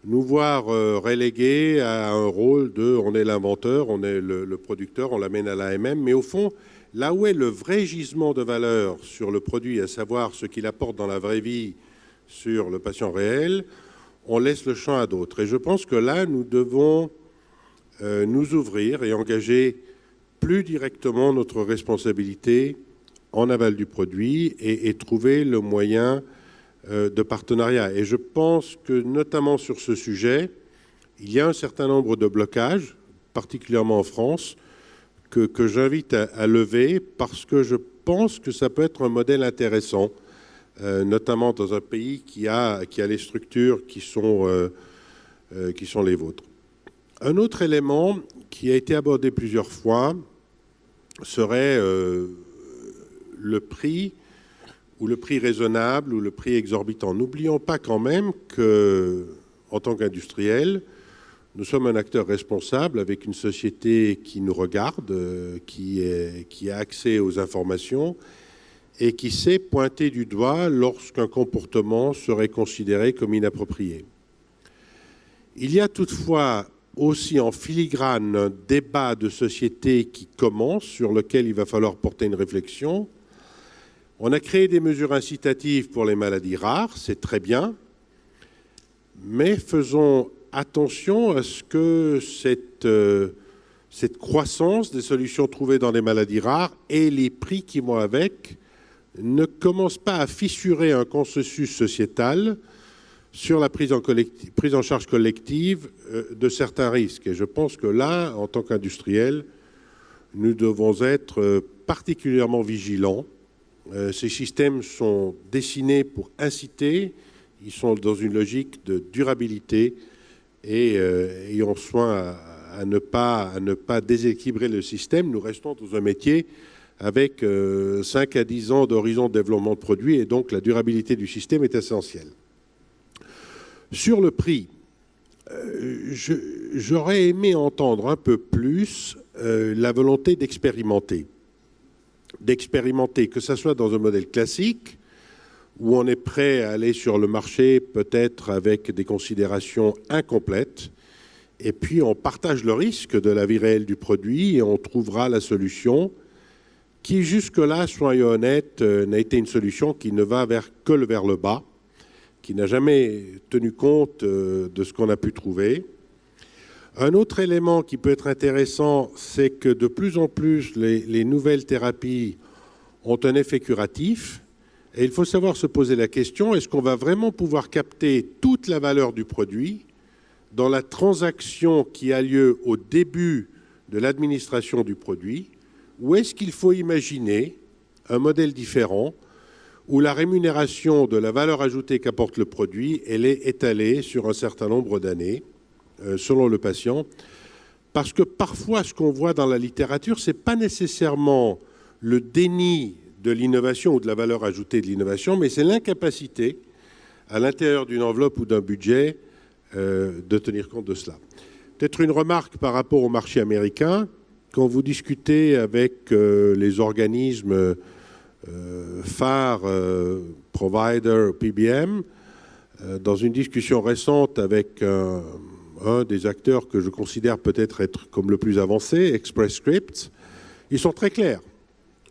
nous voir relégués à un rôle de on est l'inventeur, on est le producteur, on l'amène à l'AMM, mais au fond, là où est le vrai gisement de valeur sur le produit, à savoir ce qu'il apporte dans la vraie vie sur le patient réel, on laisse le champ à d'autres. Et je pense que là, nous devons nous ouvrir et engager plus directement notre responsabilité en aval du produit et trouver le moyen de partenariat. Et je pense que, notamment sur ce sujet, il y a un certain nombre de blocages, particulièrement en France, que j'invite à lever parce que je pense que ça peut être un modèle intéressant, notamment dans un pays qui a les structures qui sont les vôtres. Un autre élément qui a été abordé plusieurs fois serait le prix, ou le prix raisonnable, ou le prix exorbitant. N'oublions pas quand même qu'en tant qu'industriel, nous sommes un acteur responsable avec une société qui nous regarde, qui a accès aux informations et qui sait pointer du doigt lorsqu'un comportement serait considéré comme inapproprié. Il y a toutefois aussi en filigrane un débat de société qui commence, sur lequel il va falloir porter une réflexion, On a créé des mesures incitatives pour les maladies rares, c'est très bien, mais faisons attention à ce que cette croissance des solutions trouvées dans les maladies rares et les prix qui vont avec ne commencent pas à fissurer un consensus sociétal sur la prise en charge collective de certains risques. Et je pense que là, en tant qu'industriels, nous devons être particulièrement vigilants. Ces systèmes sont dessinés pour inciter, ils sont dans une logique de durabilité et ayons soin à ne pas déséquilibrer le système. Nous restons dans un métier avec 5 à 10 ans d'horizon de développement de produits et donc la durabilité du système est essentielle. Sur le prix, j'aurais aimé entendre un peu plus la volonté d'expérimenter, que ce soit dans un modèle classique, où on est prêt à aller sur le marché peut-être avec des considérations incomplètes, et puis on partage le risque de la vie réelle du produit et on trouvera la solution qui jusque-là, soyons honnêtes, n'a été une solution qui ne va que vers le bas, qui n'a jamais tenu compte de ce qu'on a pu trouver. Un autre élément qui peut être intéressant, c'est que de plus en plus, les nouvelles thérapies ont un effet curatif. Et il faut savoir se poser la question, est-ce qu'on va vraiment pouvoir capter toute la valeur du produit dans la transaction qui a lieu au début de l'administration du produit, ou est-ce qu'il faut imaginer un modèle différent où la rémunération de la valeur ajoutée qu'apporte le produit, elle est étalée sur un certain nombre d'années, selon le patient. Parce que parfois, ce qu'on voit dans la littérature, ce n'est pas nécessairement le déni de l'innovation ou de la valeur ajoutée de l'innovation, mais c'est l'incapacité, à l'intérieur d'une enveloppe ou d'un budget, de tenir compte de cela. Peut-être une remarque par rapport au marché américain. Quand vous discutez avec les organismes phares, provider, PBM, dans une discussion récente avec un des acteurs que je considère peut-être être comme le plus avancé, Express Scripts, ils sont très clairs.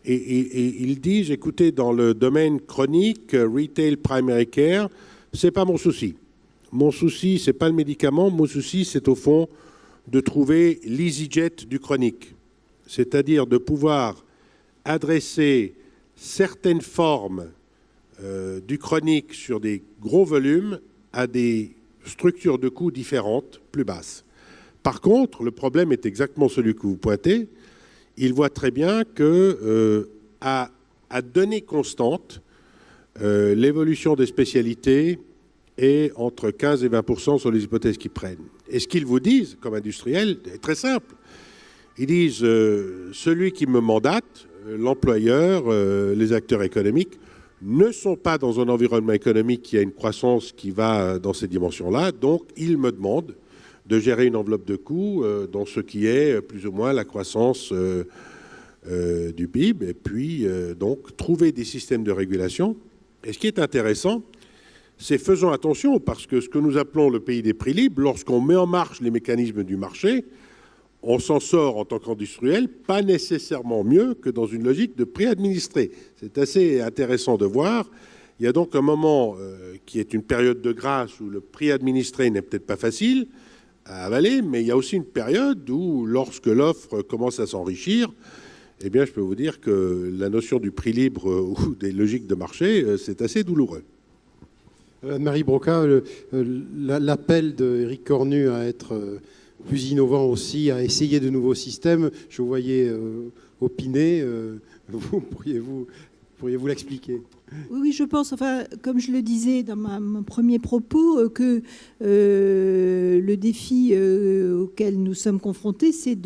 Et ils disent, écoutez, dans le domaine chronique, retail primary care, c'est pas mon souci. Mon souci, c'est pas le médicament. Mon souci, c'est au fond de trouver l'EasyJet du chronique. C'est-à-dire de pouvoir adresser certaines formes du chronique sur des gros volumes à des structures de coûts différentes, plus basses. Par contre, le problème est exactement celui que vous pointez. Il voit très bien que à données constantes, l'évolution des spécialités est entre 15 et 20% sur les hypothèses qu'ils prennent. Et ce qu'ils vous disent, comme industriels, est très simple. Ils disent, celui qui me mandate, l'employeur, les acteurs économiques, ne sont pas dans un environnement économique qui a une croissance qui va dans ces dimensions-là, donc ils me demandent de gérer une enveloppe de coûts dans ce qui est plus ou moins la croissance du PIB, et puis donc trouver des systèmes de régulation. Et ce qui est intéressant, c'est faisons attention, parce que ce que nous appelons le pays des prix libres, lorsqu'on met en marche les mécanismes du marché, on s'en sort en tant qu'industriel pas nécessairement mieux que dans une logique de prix administré. C'est assez intéressant de voir. Il y a donc un moment qui est une période de grâce où le prix administré n'est peut-être pas facile à avaler, mais il y a aussi une période où, lorsque l'offre commence à s'enrichir, eh bien, je peux vous dire que la notion du prix libre ou des logiques de marché, c'est assez douloureux. Marie Broca, l'appel d'Éric Cornu à être plus innovant aussi, à essayer de nouveaux systèmes, je vous voyais opiner, pourriez-vous l'expliquer ? Oui, je pense, enfin, comme je le disais dans mon premier propos, que le défi auquel nous sommes confrontés, c'est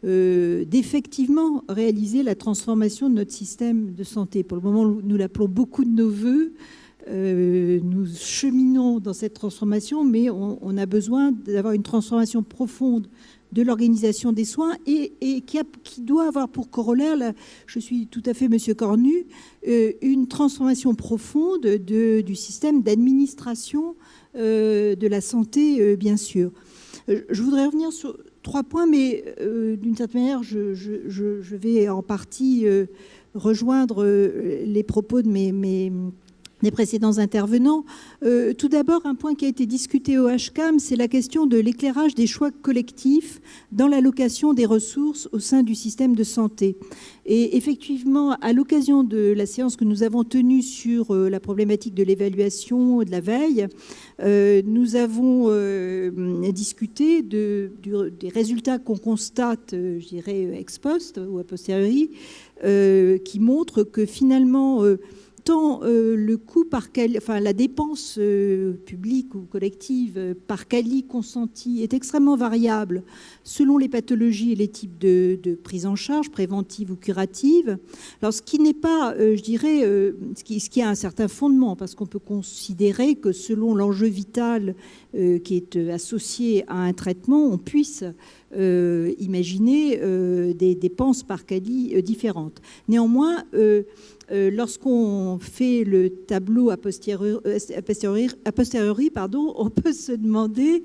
d'effectivement réaliser la transformation de notre système de santé. Pour le moment, nous l'appelons beaucoup de nos voeux. Nous cheminons dans cette transformation, mais on a besoin d'avoir une transformation profonde de l'organisation des soins et qui doit avoir pour corollaire, là, je suis tout à fait Monsieur Cornu, une transformation profonde du système d'administration de la santé, bien sûr. Je voudrais revenir sur 3 points, mais d'une certaine manière, je vais en partie rejoindre les propos des précédents intervenants. Tout d'abord, un point qui a été discuté au HCAM, c'est la question de l'éclairage des choix collectifs dans l'allocation des ressources au sein du système de santé. Et effectivement, à l'occasion de la séance que nous avons tenue sur la problématique de l'évaluation et de la veille, nous avons discuté des résultats qu'on constate, je dirais, ex post ou a posteriori, qui montrent que finalement, tant le coût la dépense publique ou collective par quali consenti est extrêmement variable selon les pathologies et les types de prise en charge, préventive ou curative. Alors, ce qui n'est pas, je dirais, ce qui a un certain fondement, parce qu'on peut considérer que selon l'enjeu vital qui est associé à un traitement, on puisse imaginer des dépenses par quali différentes. Néanmoins, lorsqu'on fait le tableau a posteriori, on peut se demander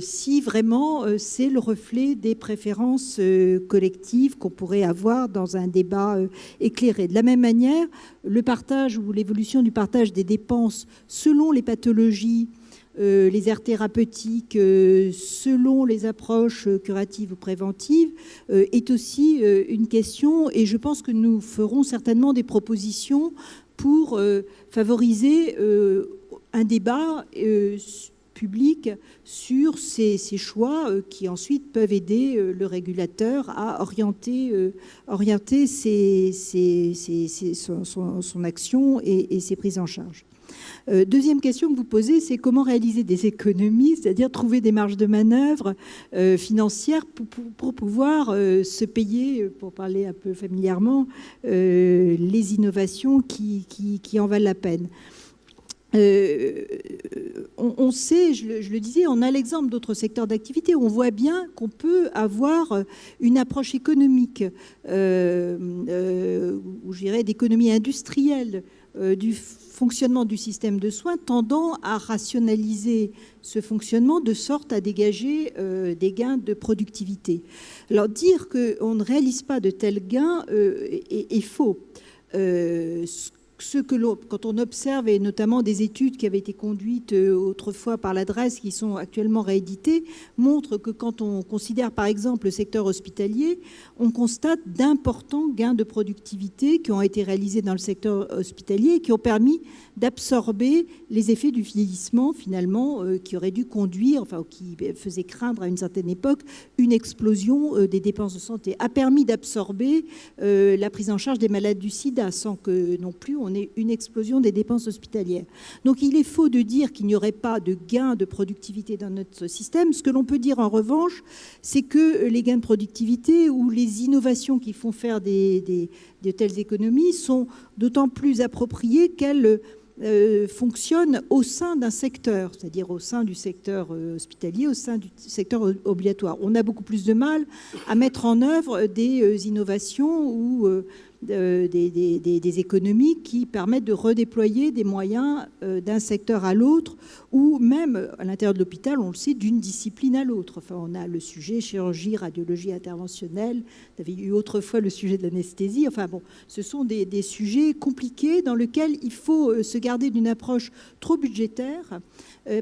si vraiment c'est le reflet des préférences collectives qu'on pourrait avoir dans un débat éclairé. De la même manière, le partage ou l'évolution du partage des dépenses selon les pathologies, les aires thérapeutiques, selon les approches curatives ou préventives, est aussi une question, et je pense que nous ferons certainement des propositions pour favoriser un débat public sur ces choix qui ensuite peuvent aider le régulateur à orienter son action et ses prises en charge. Deuxième question que vous posez, c'est comment réaliser des économies, c'est-à-dire trouver des marges de manœuvre financières pour pouvoir se payer, pour parler un peu familièrement, les innovations qui en valent la peine. On sait, je le disais, on a l'exemple d'autres secteurs d'activité où on voit bien qu'on peut avoir une approche économique, ou je dirais d'économie industrielle, du fonctionnement du système de soins tendant à rationaliser ce fonctionnement de sorte à dégager des gains de productivité. Alors dire qu'on ne réalise pas de tels gains est faux. Quand on observe, et notamment des études qui avaient été conduites autrefois par l'adresse, qui sont actuellement rééditées, montrent que quand on considère par exemple le secteur hospitalier, on constate d'importants gains de productivité qui ont été réalisés dans le secteur hospitalier et qui ont permis d'absorber les effets du vieillissement finalement qui aurait dû conduire, enfin qui faisait craindre à une certaine époque une explosion des dépenses de santé, a permis d'absorber la prise en charge des malades du sida sans que non plus on ait une explosion des dépenses hospitalières. Donc il est faux de dire qu'il n'y aurait pas de gains de productivité dans notre système. Ce que l'on peut dire en revanche, c'est que les gains de productivité ou les innovations qui font faire de telles économies sont d'autant plus appropriées qu'elles fonctionnent au sein d'un secteur, c'est-à-dire au sein du secteur hospitalier, au sein du secteur obligatoire. On a beaucoup plus de mal à mettre en œuvre des innovations ou des économies qui permettent de redéployer des moyens d'un secteur à l'autre ou même à l'intérieur de l'hôpital, on le sait, d'une discipline à l'autre. Enfin, on a le sujet chirurgie, radiologie interventionnelle, vous avez eu autrefois le sujet de l'anesthésie. Enfin bon, ce sont des sujets compliqués dans lesquels il faut se garder d'une approche trop budgétaire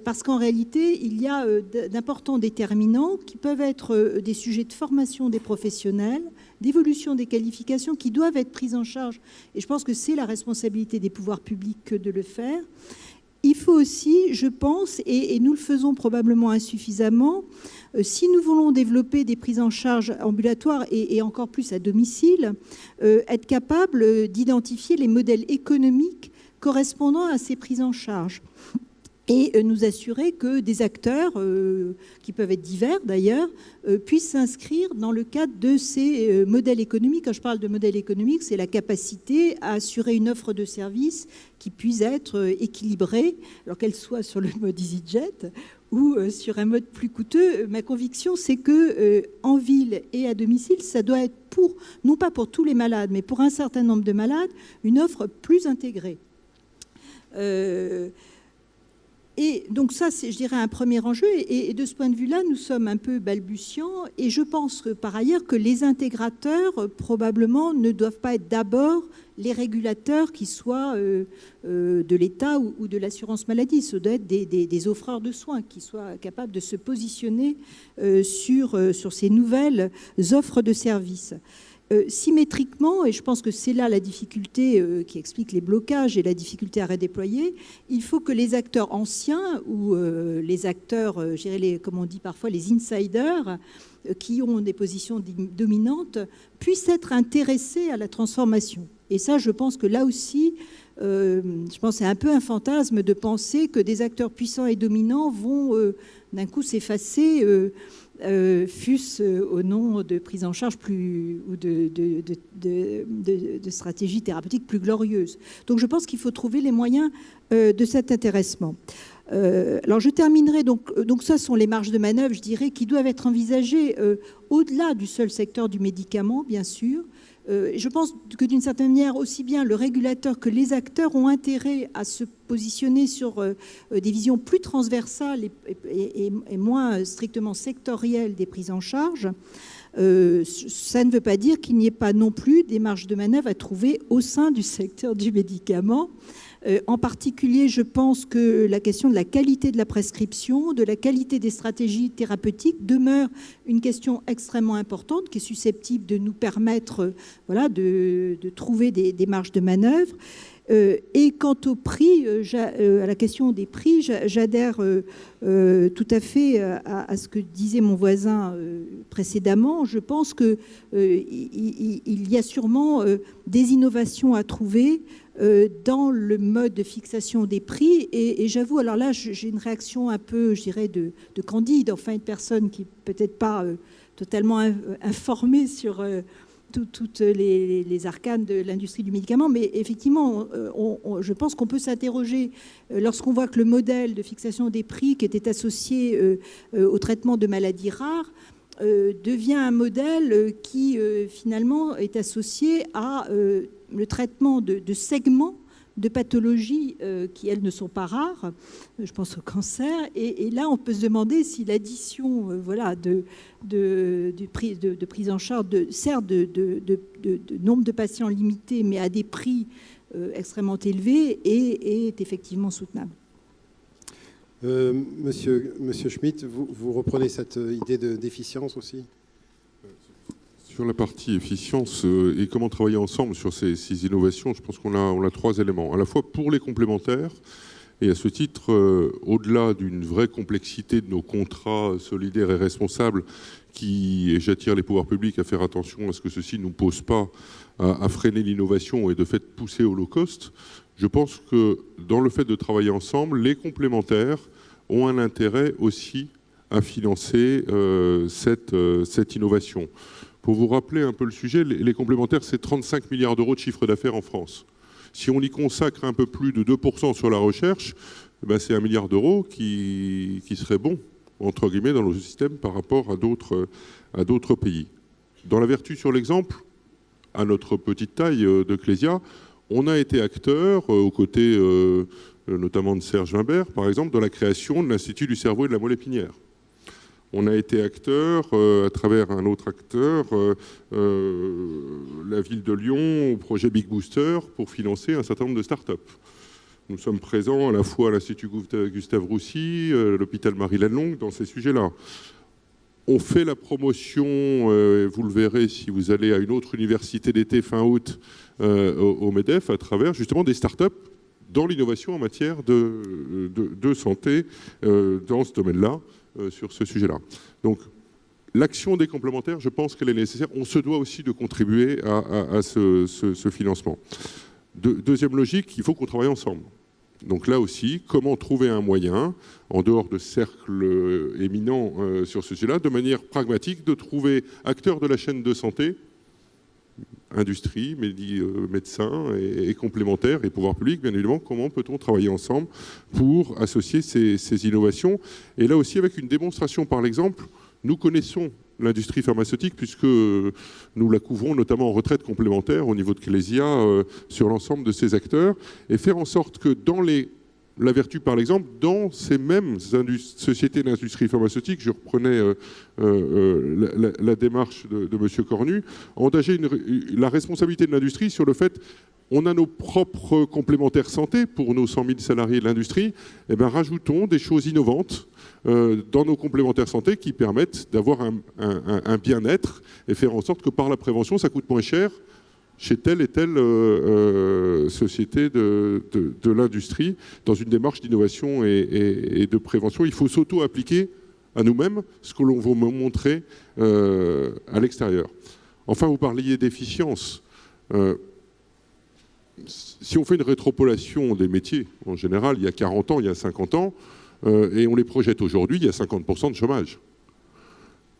parce qu'en réalité, il y a d'importants déterminants qui peuvent être des sujets de formation des professionnels, d'évolution des qualifications qui doivent être prises en charge. Et je pense que c'est la responsabilité des pouvoirs publics que de le faire. Il faut aussi, je pense, et nous le faisons probablement insuffisamment, si nous voulons développer des prises en charge ambulatoires et encore plus à domicile, être capable d'identifier les modèles économiques correspondant à ces prises en charge. Et nous assurer que des acteurs, qui peuvent être divers d'ailleurs, puissent s'inscrire dans le cadre de ces modèles économiques. Quand je parle de modèle économique, c'est la capacité à assurer une offre de services qui puisse être équilibrée, alors qu'elle soit sur le mode EasyJet ou sur un mode plus coûteux. Ma conviction, c'est que en ville et à domicile, ça doit être pour, non pas pour tous les malades, mais pour un certain nombre de malades, une offre plus intégrée. Et donc ça, c'est, je dirais, un premier enjeu. Et de ce point de vue-là, nous sommes un peu balbutiants. Et je pense que, par ailleurs, que les intégrateurs, probablement, ne doivent pas être d'abord les régulateurs qui soient de l'État ou de l'assurance maladie. Ça doit être des offreurs de soins qui soient capables de se positionner sur ces nouvelles offres de services. Symétriquement, et je pense que c'est là la difficulté qui explique les blocages et la difficulté à redéployer, il faut que les acteurs anciens ou les acteurs, je dirais comme on dit parfois, les insiders, qui ont des positions dominantes, puissent être intéressés à la transformation. Et ça, je pense que là aussi, je pense que c'est un peu un fantasme de penser que des acteurs puissants et dominants vont d'un coup s'effacer, fût-ce au nom de prise en charge plus, ou de stratégies thérapeutiques plus glorieuses. Donc je pense qu'il faut trouver les moyens de cet intéressement. Alors je terminerai, donc ça sont les marges de manœuvre, je dirais, qui doivent être envisagées au-delà du seul secteur du médicament, bien sûr. Je pense que d'une certaine manière, aussi bien le régulateur que les acteurs ont intérêt à se positionner sur des visions plus transversales et moins strictement sectorielles des prises en charge. Ça ne veut pas dire qu'il n'y ait pas non plus des marges de manœuvre à trouver au sein du secteur du médicament. En particulier, je pense que la question de la qualité de la prescription, de la qualité des stratégies thérapeutiques demeure une question extrêmement importante qui est susceptible de nous permettre de trouver des marges de manœuvre. Et quant au prix, à la question des prix, j'adhère tout à fait à ce que disait mon voisin précédemment. Je pense qu'il y a sûrement des innovations à trouver dans le mode de fixation des prix. Et j'avoue, alors là, j'ai une réaction un peu, je dirais, de candide, enfin une personne qui peut-être pas totalement informée sur toutes les arcanes de l'industrie du médicament, mais effectivement, je pense qu'on peut s'interroger lorsqu'on voit que le modèle de fixation des prix qui était associé au traitement de maladies rares devient un modèle qui finalement est associé à le traitement de segments de pathologies qui, elles, ne sont pas rares. Je pense au cancer. Et là, on peut se demander si l'addition de prise en charge, certes de nombre de patients limités, mais à des prix extrêmement élevés, est effectivement soutenable. Monsieur Schmitt, vous reprenez cette idée d'efficience aussi ? Sur la partie efficience et comment travailler ensemble sur ces innovations, je pense qu'on a trois éléments. À la fois pour les complémentaires, et à ce titre, au-delà d'une vraie complexité de nos contrats solidaires et responsables, et j'attire les pouvoirs publics à faire attention à ce que ceci ne nous pose pas à freiner l'innovation et de fait pousser au low cost, je pense que dans le fait de travailler ensemble, les complémentaires ont un intérêt aussi à financer cette innovation. Pour vous rappeler un peu le sujet, les complémentaires, c'est 35 milliards d'euros de chiffre d'affaires en France. Si on y consacre un peu plus de 2% sur la recherche, c'est 1 milliard d'euros qui serait bon, entre guillemets, dans nos systèmes par rapport à d'autres pays. Dans la vertu sur l'exemple, à notre petite taille de Clésia, on a été acteur, aux côtés notamment de Serge Wimbert, par exemple, dans la création de l'Institut du cerveau et de la moelle épinière. On a été acteur, à travers un autre acteur, la ville de Lyon, au projet Big Booster, pour financer un certain nombre de start-up. Nous sommes présents à la fois à l'Institut Gustave Roussy, l'hôpital Marie-Lannelongue, dans ces sujets-là. On fait la promotion, vous le verrez si vous allez à une autre université d'été fin août, au MEDEF, à travers justement des start-up dans l'innovation en matière de santé dans ce domaine-là. Sur ce sujet-là. Donc, l'action des complémentaires, je pense qu'elle est nécessaire. On se doit aussi de contribuer à ce financement. Deuxième logique, il faut qu'on travaille ensemble. Donc là aussi, comment trouver un moyen, en dehors de cercles éminents sur ce sujet-là, de manière pragmatique, de trouver acteurs de la chaîne de santé, industrie, médecins et complémentaires et pouvoirs publics, bien évidemment, comment peut-on travailler ensemble pour associer ces innovations. Et là aussi, avec une démonstration par l'exemple, nous connaissons l'industrie pharmaceutique puisque nous la couvrons notamment en retraite complémentaire au niveau de Clésia sur l'ensemble de ces acteurs et faire en sorte que dans les la vertu, par exemple, dans ces mêmes sociétés d'industrie pharmaceutique, je reprenais la démarche de M. Cornu, engager la responsabilité de l'industrie sur le fait on a nos propres complémentaires santé pour nos 100 000 salariés de l'industrie, eh bien, rajoutons des choses innovantes dans nos complémentaires santé qui permettent d'avoir un bien-être et faire en sorte que par la prévention, ça coûte moins cher chez telle et telle société de l'industrie, dans une démarche d'innovation et de prévention. Il faut s'auto-appliquer à nous-mêmes ce que l'on veut montrer à l'extérieur. Enfin, vous parliez d'efficience. Si on fait une rétropolation des métiers, en général, il y a 40 ans, il y a 50 ans, et on les projette aujourd'hui, il y a 50% de chômage.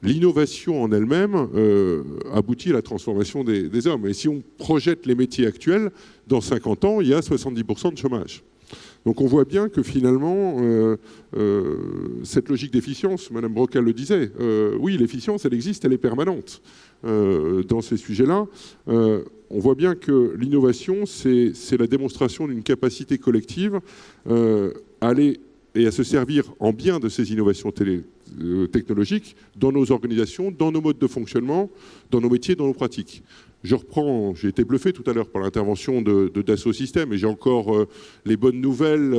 L'innovation en elle-même aboutit à la transformation des hommes. Et si on projette les métiers actuels, dans 50 ans, il y a 70% de chômage. Donc on voit bien que finalement, cette logique d'efficience, Mme Brocal le disait, oui, l'efficience, elle existe, elle est permanente. Dans ces sujets-là, on voit bien que l'innovation, c'est la démonstration d'une capacité collective à aller et à se servir en bien de ces innovations technologiques dans nos organisations, dans nos modes de fonctionnement, dans nos métiers, dans nos pratiques. Je reprends, j'ai été bluffé tout à l'heure par l'intervention de Dassault Systèmes, et j'ai encore les bonnes nouvelles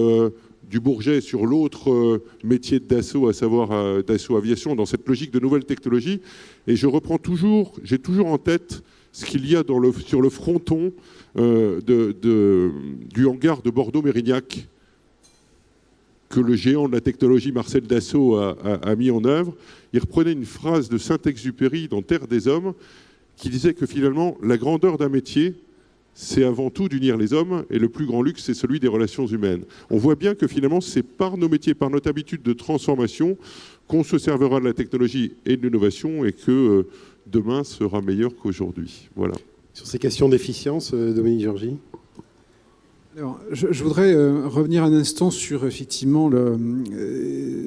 du Bourget sur l'autre métier de Dassault, à savoir Dassault Aviation, dans cette logique de nouvelles technologies. Et je reprends toujours, j'ai toujours en tête ce qu'il y a sur le fronton du hangar de Bordeaux-Mérignac, que le géant de la technologie Marcel Dassault a mis en œuvre. Il reprenait une phrase de Saint-Exupéry dans Terre des Hommes qui disait que finalement, la grandeur d'un métier, c'est avant tout d'unir les hommes, et le plus grand luxe, c'est celui des relations humaines. On voit bien que finalement, c'est par nos métiers, par notre habitude de transformation, qu'on se servera de la technologie et de l'innovation, et que demain sera meilleur qu'aujourd'hui. Voilà. Sur ces questions d'efficience, Dominique Georgy. Alors, je voudrais revenir un instant sur effectivement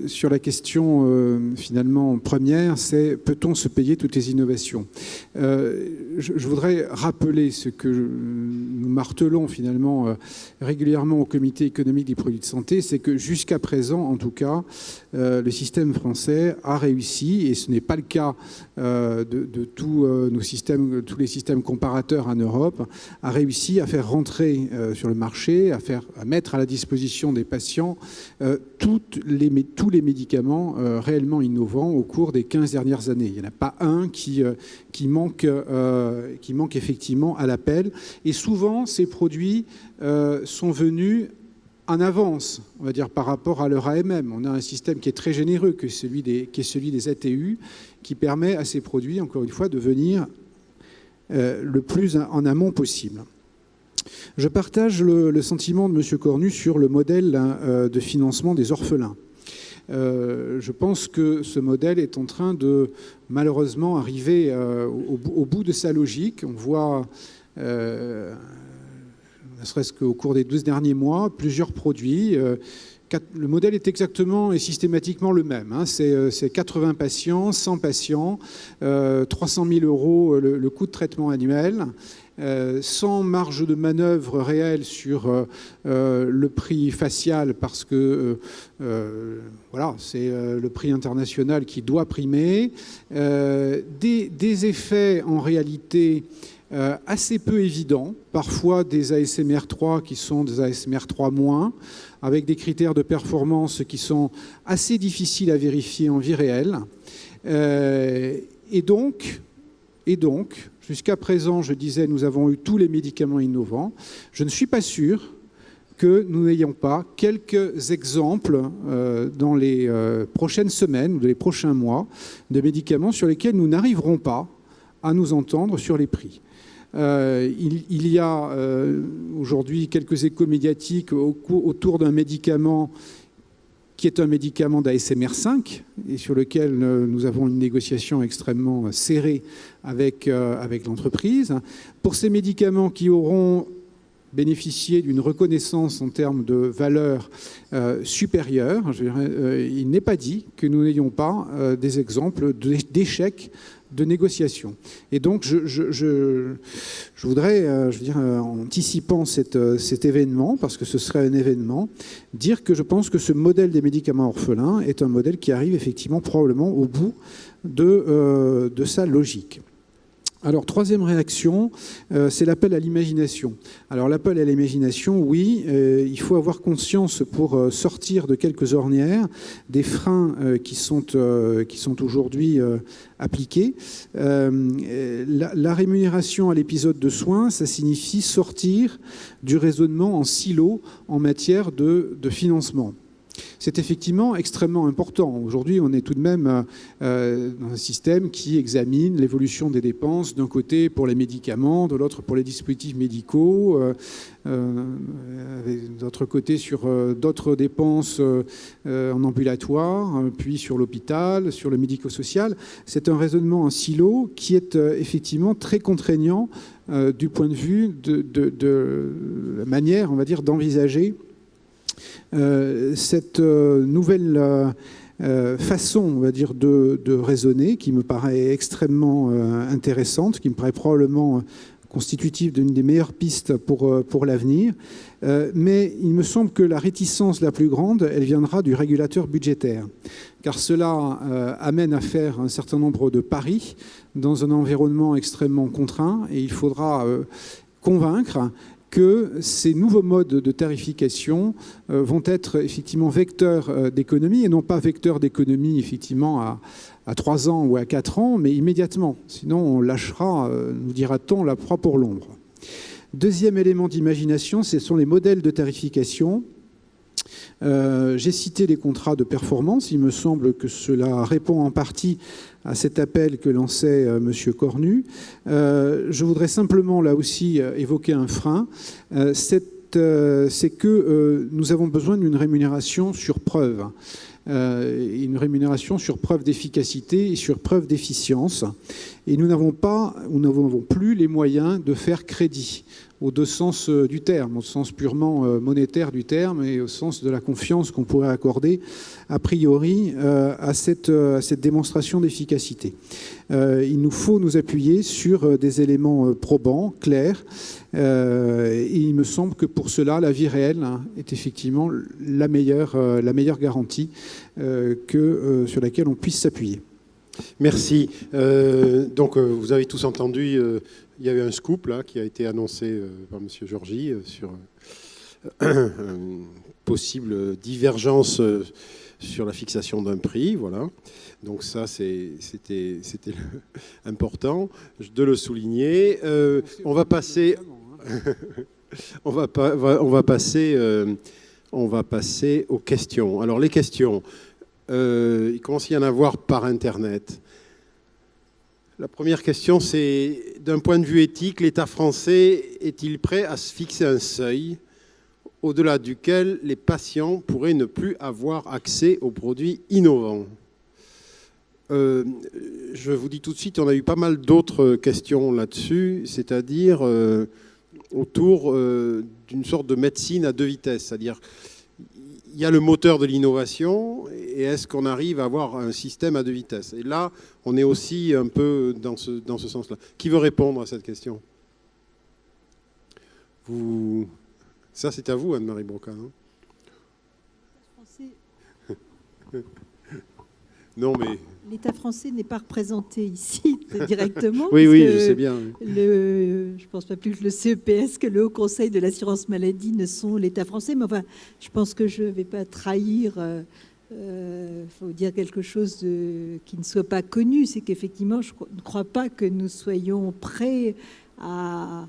sur la question finalement première, c'est peut-on se payer toutes les innovations ? Je voudrais rappeler ce que nous martelons finalement régulièrement au Comité économique des produits de santé, c'est que jusqu'à présent, en tout cas, le système français a réussi, et ce n'est pas le cas de tous les systèmes comparateurs en Europe, a réussi à faire rentrer sur le marché, à mettre à la disposition des patients tous les médicaments réellement innovants au cours des 15 dernières années. Il n'y en a pas un qui manque effectivement à l'appel. Et souvent, ces produits sont venus en avance, on va dire, par rapport à leur AMM. On a un système qui est très généreux, qui est celui des ATU, qui permet à ces produits, encore une fois, de venir le plus en amont possible. Je partage le sentiment de M. Cornu sur le modèle de financement des orphelins. Je pense que ce modèle est en train de malheureusement arriver au bout de sa logique. On voit, ne serait-ce qu'au cours des 12 derniers mois, plusieurs produits. Le modèle est exactement et systématiquement le même. C'est 80 patients, 100 patients, 300 000 euros le coût de traitement annuel. Sans marge de manœuvre réelle sur le prix facial, parce que voilà, c'est le prix international qui doit primer. Des effets en réalité assez peu évidents, parfois des ASMR3 qui sont des ASMR3-, avec des critères de performance qui sont assez difficiles à vérifier en vie réelle. Et donc, jusqu'à présent, je disais, nous avons eu tous les médicaments innovants. Je ne suis pas sûr que nous n'ayons pas quelques exemples dans les prochaines semaines ou les prochains mois de médicaments sur lesquels nous n'arriverons pas à nous entendre sur les prix. Il y a aujourd'hui quelques échos médiatiques autour d'un médicament qui est un médicament d'ASMR5 et sur lequel nous avons une négociation extrêmement serrée avec l'entreprise. Pour ces médicaments qui auront bénéficier d'une reconnaissance en termes de valeur supérieure. Il n'est pas dit que nous n'ayons pas des exemples d'échecs de négociation. Et donc, je voudrais, en anticipant cet événement, parce que ce serait un événement, dire que je pense que ce modèle des médicaments orphelins est un modèle qui arrive effectivement probablement au bout de sa logique. Alors, troisième réaction, c'est l'appel à l'imagination. Alors, l'appel à l'imagination, oui, il faut avoir conscience pour sortir de quelques ornières des freins qui sont aujourd'hui appliqués. La rémunération à l'épisode de soins, ça signifie sortir du raisonnement en silo en matière de financement. C'est effectivement extrêmement important. Aujourd'hui, on est tout de même dans un système qui examine l'évolution des dépenses, d'un côté pour les médicaments, de l'autre pour les dispositifs médicaux, d'autre côté sur d'autres dépenses en ambulatoire, puis sur l'hôpital, sur le médico-social. C'est un raisonnement en silo qui est effectivement très contraignant du point de vue de la manière, on va dire, d'envisager cette nouvelle façon, on va dire, de raisonner, qui me paraît extrêmement intéressante, qui me paraît probablement constitutive d'une des meilleures pistes pour l'avenir. Mais il me semble que la réticence la plus grande, elle viendra du régulateur budgétaire, car cela amène à faire un certain nombre de paris dans un environnement extrêmement contraint, et il faudra convaincre que ces nouveaux modes de tarification vont être effectivement vecteurs d'économie, et non pas vecteurs d'économie effectivement à 3 ans ou à 4 ans, mais immédiatement. Sinon, on lâchera, nous dira-t-on, la proie pour l'ombre. Deuxième élément d'imagination, ce sont les modèles de tarification. J'ai cité les contrats de performance. Il me semble que cela répond en partie à cet appel que lançait M. Cornu. Je voudrais simplement, là aussi, évoquer un frein. C'est que nous avons besoin d'une rémunération sur preuve. Une rémunération sur preuve d'efficacité et sur preuve d'efficience. Et nous n'avons plus les moyens de faire crédit aux deux sens du terme, au sens purement monétaire du terme et au sens de la confiance qu'on pourrait accorder a priori à cette démonstration d'efficacité. Il nous faut nous appuyer sur des éléments probants, clairs, et il me semble que pour cela, la vie réelle est effectivement la meilleure garantie sur laquelle on puisse s'appuyer. Merci. Donc, vous avez tous entendu, il y a eu un scoop là, qui a été annoncé par M. Georgi sur une possible divergence sur la fixation d'un prix. Voilà. Donc ça, c'était important de le souligner. On va passer aux questions. Alors, les questions. Il commence à y en avoir par Internet. La première question, c'est, d'un point de vue éthique, l'État français est-il prêt à se fixer un seuil au-delà duquel les patients pourraient ne plus avoir accès aux produits innovants ? Je vous dis tout de suite, on a eu pas mal d'autres questions là-dessus, c'est-à-dire autour d'une sorte de médecine à 2 vitesses, c'est-à-dire il y a le moteur de l'innovation, et est-ce qu'on arrive à avoir un système à 2 vitesses ? Et là, on est aussi un peu dans ce sens-là. Qui veut répondre à cette question ? Ça, c'est à vous, Anne-Marie Broca. Non, mais... L'État français n'est pas représenté ici directement. Oui, je sais bien. Je ne pense pas plus que le CEPS, que le Haut Conseil de l'assurance maladie ne sont l'État français. Mais enfin, je pense que je ne vais pas trahir, faut dire quelque chose qui ne soit pas connu. C'est qu'effectivement, je ne crois pas que nous soyons prêts à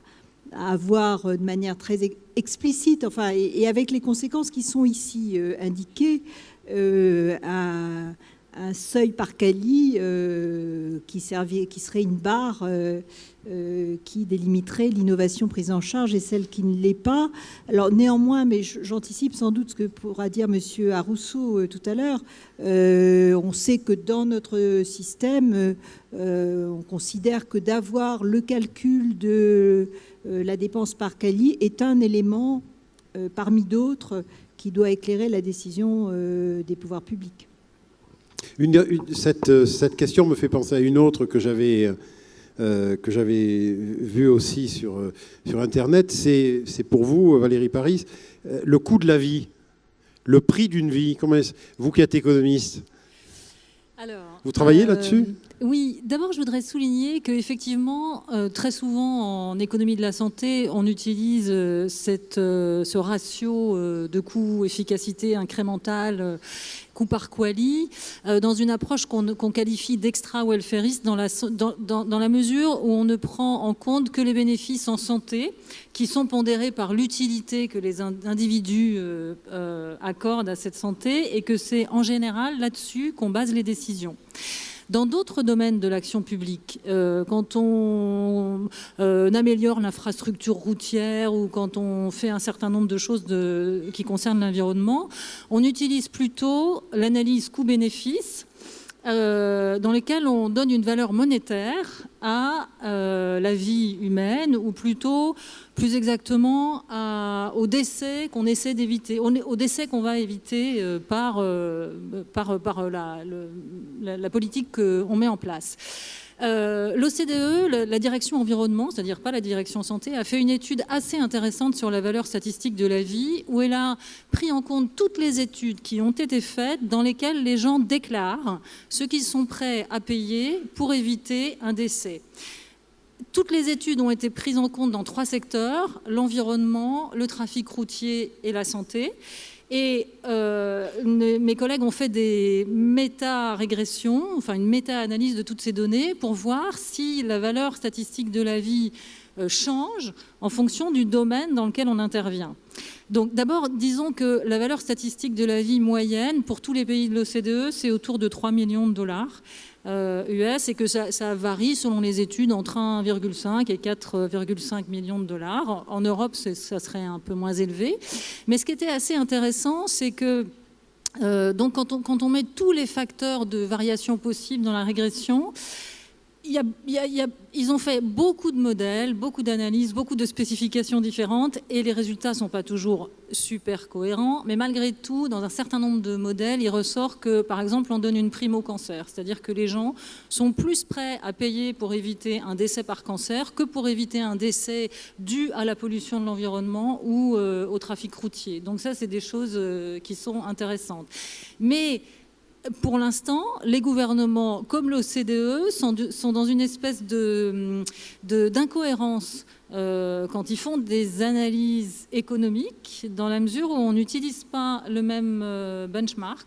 avoir de manière très explicite, et avec les conséquences qui sont ici indiquées, un seuil par Cali qui serait une barre qui délimiterait l'innovation prise en charge et celle qui ne l'est pas. Alors néanmoins, mais j'anticipe sans doute ce que pourra dire M. Arousseau tout à l'heure, on sait que dans notre système, on considère que d'avoir le calcul de la dépense par Cali est un élément parmi d'autres qui doit éclairer la décision des pouvoirs publics. Cette question me fait penser à une autre que j'avais vue aussi sur Internet. C'est pour vous, Valérie Paris, le coût de la vie, le prix d'une vie. Vous qui êtes économiste, vous travaillez là-dessus ? Oui, d'abord je voudrais souligner qu'effectivement, très souvent en économie de la santé, on utilise ce ratio de coût-efficacité incrémental, coût par quali, dans une approche qu'on qualifie d'extra-welfariste dans la mesure où on ne prend en compte que les bénéfices en santé qui sont pondérés par l'utilité que les individus accordent à cette santé et que c'est en général là-dessus qu'on base les décisions. Dans d'autres domaines de l'action publique, quand on améliore l'infrastructure routière ou quand on fait un certain nombre de choses qui concernent l'environnement, on utilise plutôt l'analyse coût-bénéfice dans lesquelles on donne une valeur monétaire à la vie humaine ou plutôt, plus exactement, au décès qu'on essaie d'éviter, au décès qu'on va éviter par la politique qu'on met en place. L'OCDE, la direction environnement, c'est-à-dire pas la direction santé, a fait une étude assez intéressante sur la valeur statistique de la vie, où elle a pris en compte toutes les études qui ont été faites dans lesquelles les gens déclarent ce qu'ils sont prêts à payer pour éviter un décès. Toutes les études ont été prises en compte dans 3 secteurs, l'environnement, le trafic routier et la santé. Et mes collègues ont fait des méta-régressions, enfin une méta-analyse de toutes ces données pour voir si la valeur statistique de la vie change en fonction du domaine dans lequel on intervient. Donc d'abord, disons que la valeur statistique de la vie moyenne pour tous les pays de l'OCDE, c'est autour de 3 millions de dollars US et que ça varie selon les études entre 1,5 et 4,5 millions de dollars. En Europe, ça serait un peu moins élevé. Mais ce qui était assez intéressant, c'est que donc quand on met tous les facteurs de variation possibles dans la régression, ils ont fait beaucoup de modèles, beaucoup d'analyses, beaucoup de spécifications différentes et les résultats ne sont pas toujours super cohérents. Mais malgré tout, dans un certain nombre de modèles, il ressort que, par exemple, on donne une prime au cancer. C'est-à-dire que les gens sont plus prêts à payer pour éviter un décès par cancer que pour éviter un décès dû à la pollution de l'environnement ou au trafic routier. Donc ça, c'est des choses qui sont intéressantes. Mais pour l'instant, les gouvernements, comme l'OCDE, sont dans une espèce d'incohérence quand ils font des analyses économiques, dans la mesure où on n'utilise pas le même benchmark.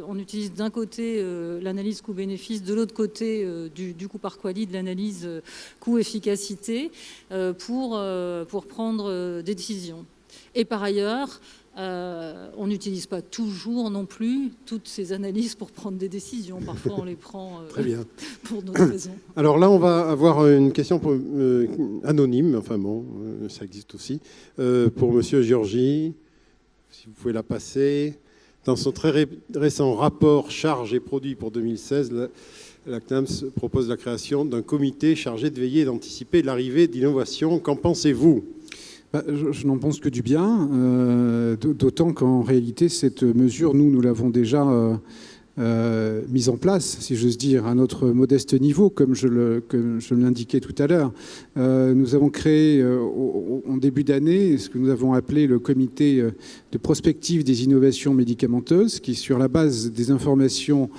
On utilise d'un côté l'analyse coût-bénéfice, de l'autre côté du coût par quali, de l'analyse coût-efficacité pour prendre des décisions. Et par ailleurs, on n'utilise pas toujours non plus toutes ces analyses pour prendre des décisions. Parfois, on les prend Très bien. pour d'autres raisons. Alors là, on va avoir une question anonyme, enfin bon, ça existe aussi, pour Monsieur Giorgi, si vous pouvez la passer. Dans son très récent rapport charges et produits pour 2016, la CNAMS propose la création d'un comité chargé de veiller et d'anticiper l'arrivée d'innovations. Qu'en pensez-vous ? Je n'en pense que du bien, d'autant qu'en réalité, cette mesure, nous l'avons déjà mise en place, si j'ose dire, à notre modeste niveau, comme je l'indiquais tout à l'heure. Nous avons créé en début d'année ce que nous avons appelé le comité de prospective des innovations médicamenteuses, qui, sur la base des informations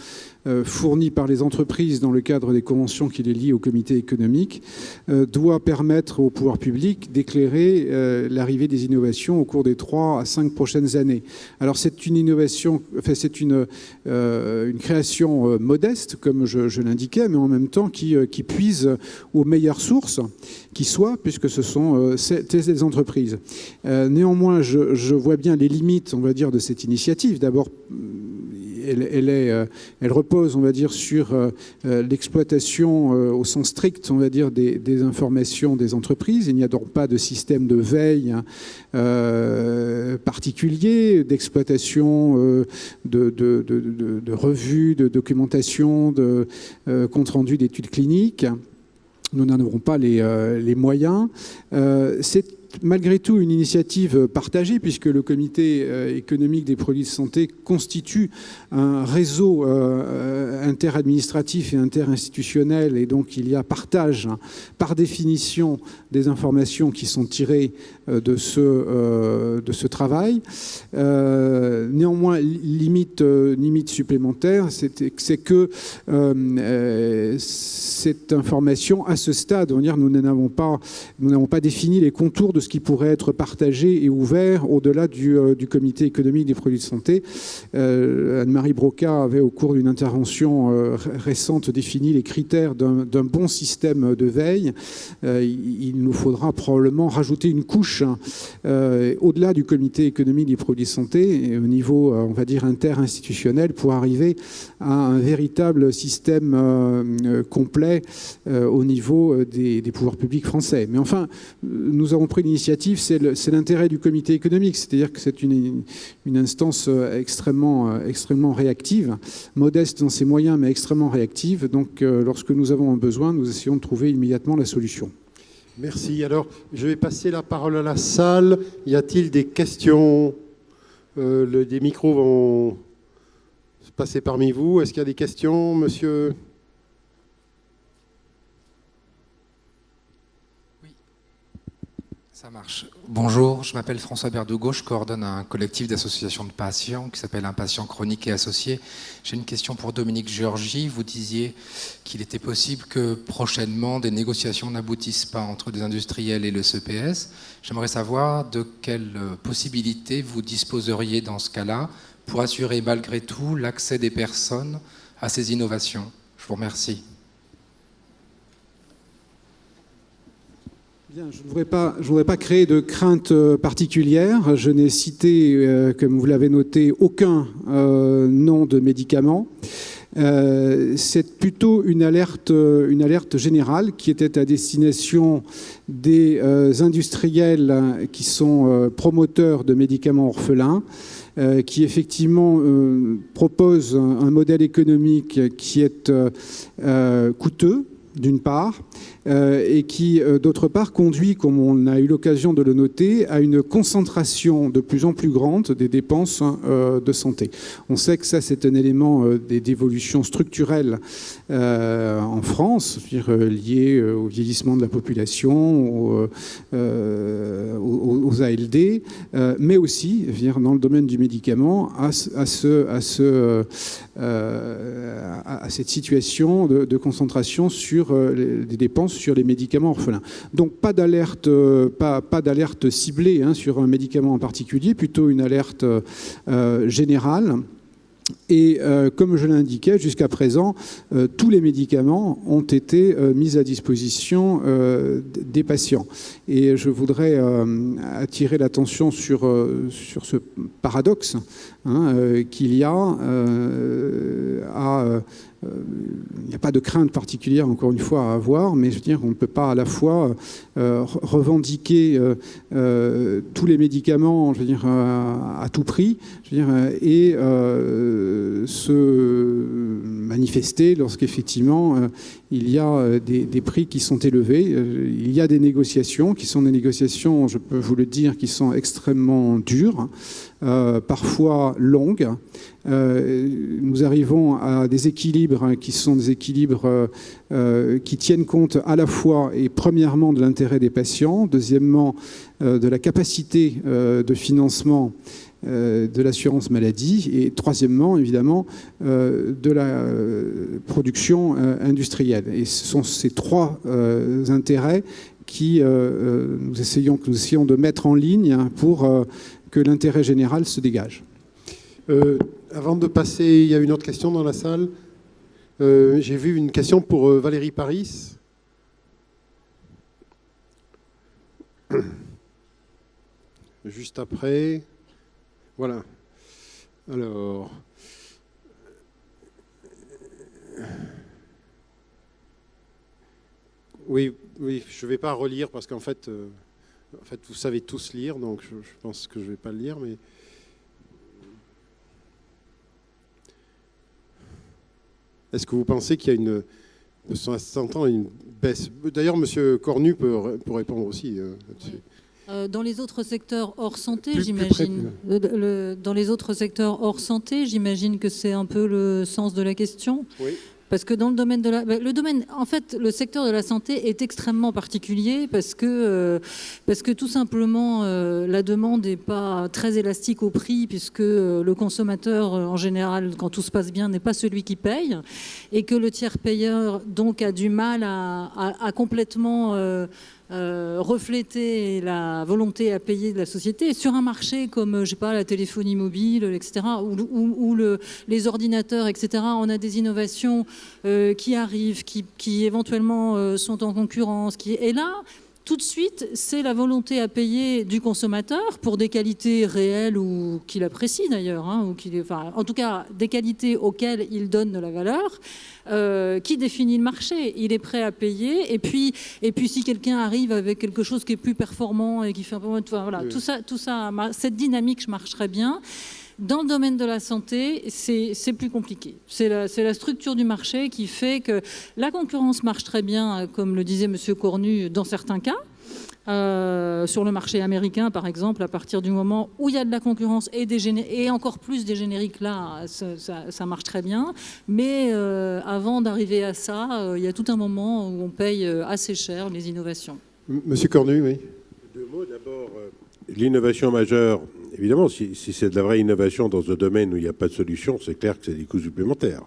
fournies par les entreprises dans le cadre des conventions qui les lient au comité économique, doit permettre au pouvoir public d'éclairer l'arrivée des innovations au cours des 3 à 5 prochaines années. Alors c'est une innovation, enfin c'est une création modeste, comme je l'indiquais, mais en même temps qui puise aux meilleures sources qui soient, puisque ce sont ces entreprises. Néanmoins, je vois bien les limites, on va dire, de cette initiative. D'abord, elle repose, on va dire, sur l'exploitation au sens strict, on va dire, des informations des entreprises. Il n'y a donc pas de système de veille particulier, d'exploitation de revues, de documentation, de compte rendu d'études cliniques. Nous n'en avons pas les moyens. C'est malgré tout une initiative partagée, puisque le comité économique des produits de santé constitue un réseau interadministratif et interinstitutionnel, et donc il y a partage par définition des informations qui sont tirées de ce travail. Néanmoins, limite supplémentaire, c'est que cette information, à ce stade, on va dire, nous n'avons pas défini les contours de ce qui pourrait être partagé et ouvert au-delà du comité économique des produits de santé. Anne-Marie Broca avait, au cours d'une intervention récente, défini les critères d'un bon système de veille. Il nous faudra probablement rajouter une couche au-delà du comité économique des produits de santé, et au niveau, on va dire, interinstitutionnel, pour arriver à un véritable système complet au niveau des pouvoirs publics français. Mais enfin, nous avons pris l'initiative, c'est l'intérêt du comité économique, c'est-à-dire que c'est une instance extrêmement réactive, modeste dans ses moyens, mais extrêmement réactive. Donc, lorsque nous avons un besoin, nous essayons de trouver immédiatement la solution. Merci. Alors, je vais passer la parole à la salle. Y a-t-il des questions? Des micros vont se passer parmi vous. Est-ce qu'il y a des questions, monsieur? Ça marche. Bonjour, je m'appelle François Berdugo, je coordonne un collectif d'associations de patients qui s'appelle Un patient chronique et associé. J'ai une question pour Dominique Giorgi. Vous disiez qu'il était possible que prochainement des négociations n'aboutissent pas entre des industriels et le CPS. J'aimerais savoir de quelles possibilités vous disposeriez dans ce cas-là pour assurer malgré tout l'accès des personnes à ces innovations. Je vous remercie. Je ne voudrais pas créer de crainte particulière. Je n'ai cité, comme vous l'avez noté, aucun nom de médicament. C'est plutôt une alerte générale qui était à destination des industriels qui sont promoteurs de médicaments orphelins, qui effectivement proposent un modèle économique qui est coûteux, d'une part, et qui, d'autre part, conduit, comme on a eu l'occasion de le noter, à une concentration de plus en plus grande des dépenses de santé. On sait que ça, c'est un élément d'évolution structurelle en France, c'est-à-dire lié au vieillissement de la population, aux ALD, mais aussi, dans le domaine du médicament, à cette situation de concentration sur des dépenses sur les médicaments orphelins. Donc pas d'alerte ciblée sur un médicament en particulier, plutôt une alerte générale. Et comme je l'indiquais, jusqu'à présent, tous les médicaments ont été mis à disposition des patients. Et je voudrais attirer l'attention sur ce paradoxe qu'il y a il n'y a pas de crainte particulière, encore une fois, à avoir, mais je veux dire, on ne peut pas à la fois revendiquer tous les médicaments, je veux dire, à tout prix, je veux dire, et se manifester lorsqu'effectivement il y a des prix qui sont élevés. Il y a des négociations qui sont des négociations, je peux vous le dire, qui sont extrêmement dures, parfois longues. Nous arrivons à des équilibres qui sont des équilibres qui tiennent compte à la fois et premièrement de l'intérêt des patients, deuxièmement de la capacité de financement de l'assurance maladie et troisièmement, évidemment, de la production industrielle. Et ce sont ces trois intérêts qui nous essayons de mettre en ligne pour que l'intérêt général se dégage. Avant de passer, il y a une autre question dans la salle. J'ai vu une question pour Valérie Paris. Juste après. Voilà. Alors, Oui, je ne vais pas relire parce qu'en fait, vous savez tous lire, donc je pense que je ne vais pas le lire, mais... Est-ce que vous pensez qu'il y a une, de 100 ans, une baisse? D'ailleurs, M. Cornu peut répondre aussi là-dessus. Dans les autres secteurs hors santé, j'imagine. Dans les autres secteurs hors santé, j'imagine que c'est un peu le sens de la question. Oui. Parce que dans le domaine de le secteur de la santé est extrêmement particulier parce que tout simplement la demande n'est pas très élastique au prix puisque le consommateur en général, quand tout se passe bien, n'est pas celui qui paye et que le tiers payeur donc a du mal à complètement refléter la volonté à payer de la société sur un marché comme je sais pas la téléphonie mobile, etc. ou les ordinateurs, etc. On a des innovations qui arrivent, qui éventuellement sont en concurrence. Et là, tout de suite, c'est la volonté à payer du consommateur pour des qualités réelles ou qu'il apprécie d'ailleurs, hein, en tout cas des qualités auxquelles il donne de la valeur, qui définit le marché. Il est prêt à payer. Et puis si quelqu'un arrive avec quelque chose qui est plus performant et qui fait un peu... voilà, oui. Tout ça, cette dynamique marcherait bien. Dans le domaine de la santé, c'est plus compliqué. C'est la structure du marché qui fait que la concurrence marche très bien, comme le disait M. Cornu, dans certains cas. Sur le marché américain, par exemple, à partir du moment où il y a de la concurrence et encore plus des génériques, là, ça marche très bien. Mais avant d'arriver à ça, il y a tout un moment où on paye assez cher les innovations. Monsieur Cornu, oui. Deux mots. D'abord, l'innovation majeure, évidemment, si c'est de la vraie innovation dans un domaine où il n'y a pas de solution, c'est clair que c'est des coûts supplémentaires.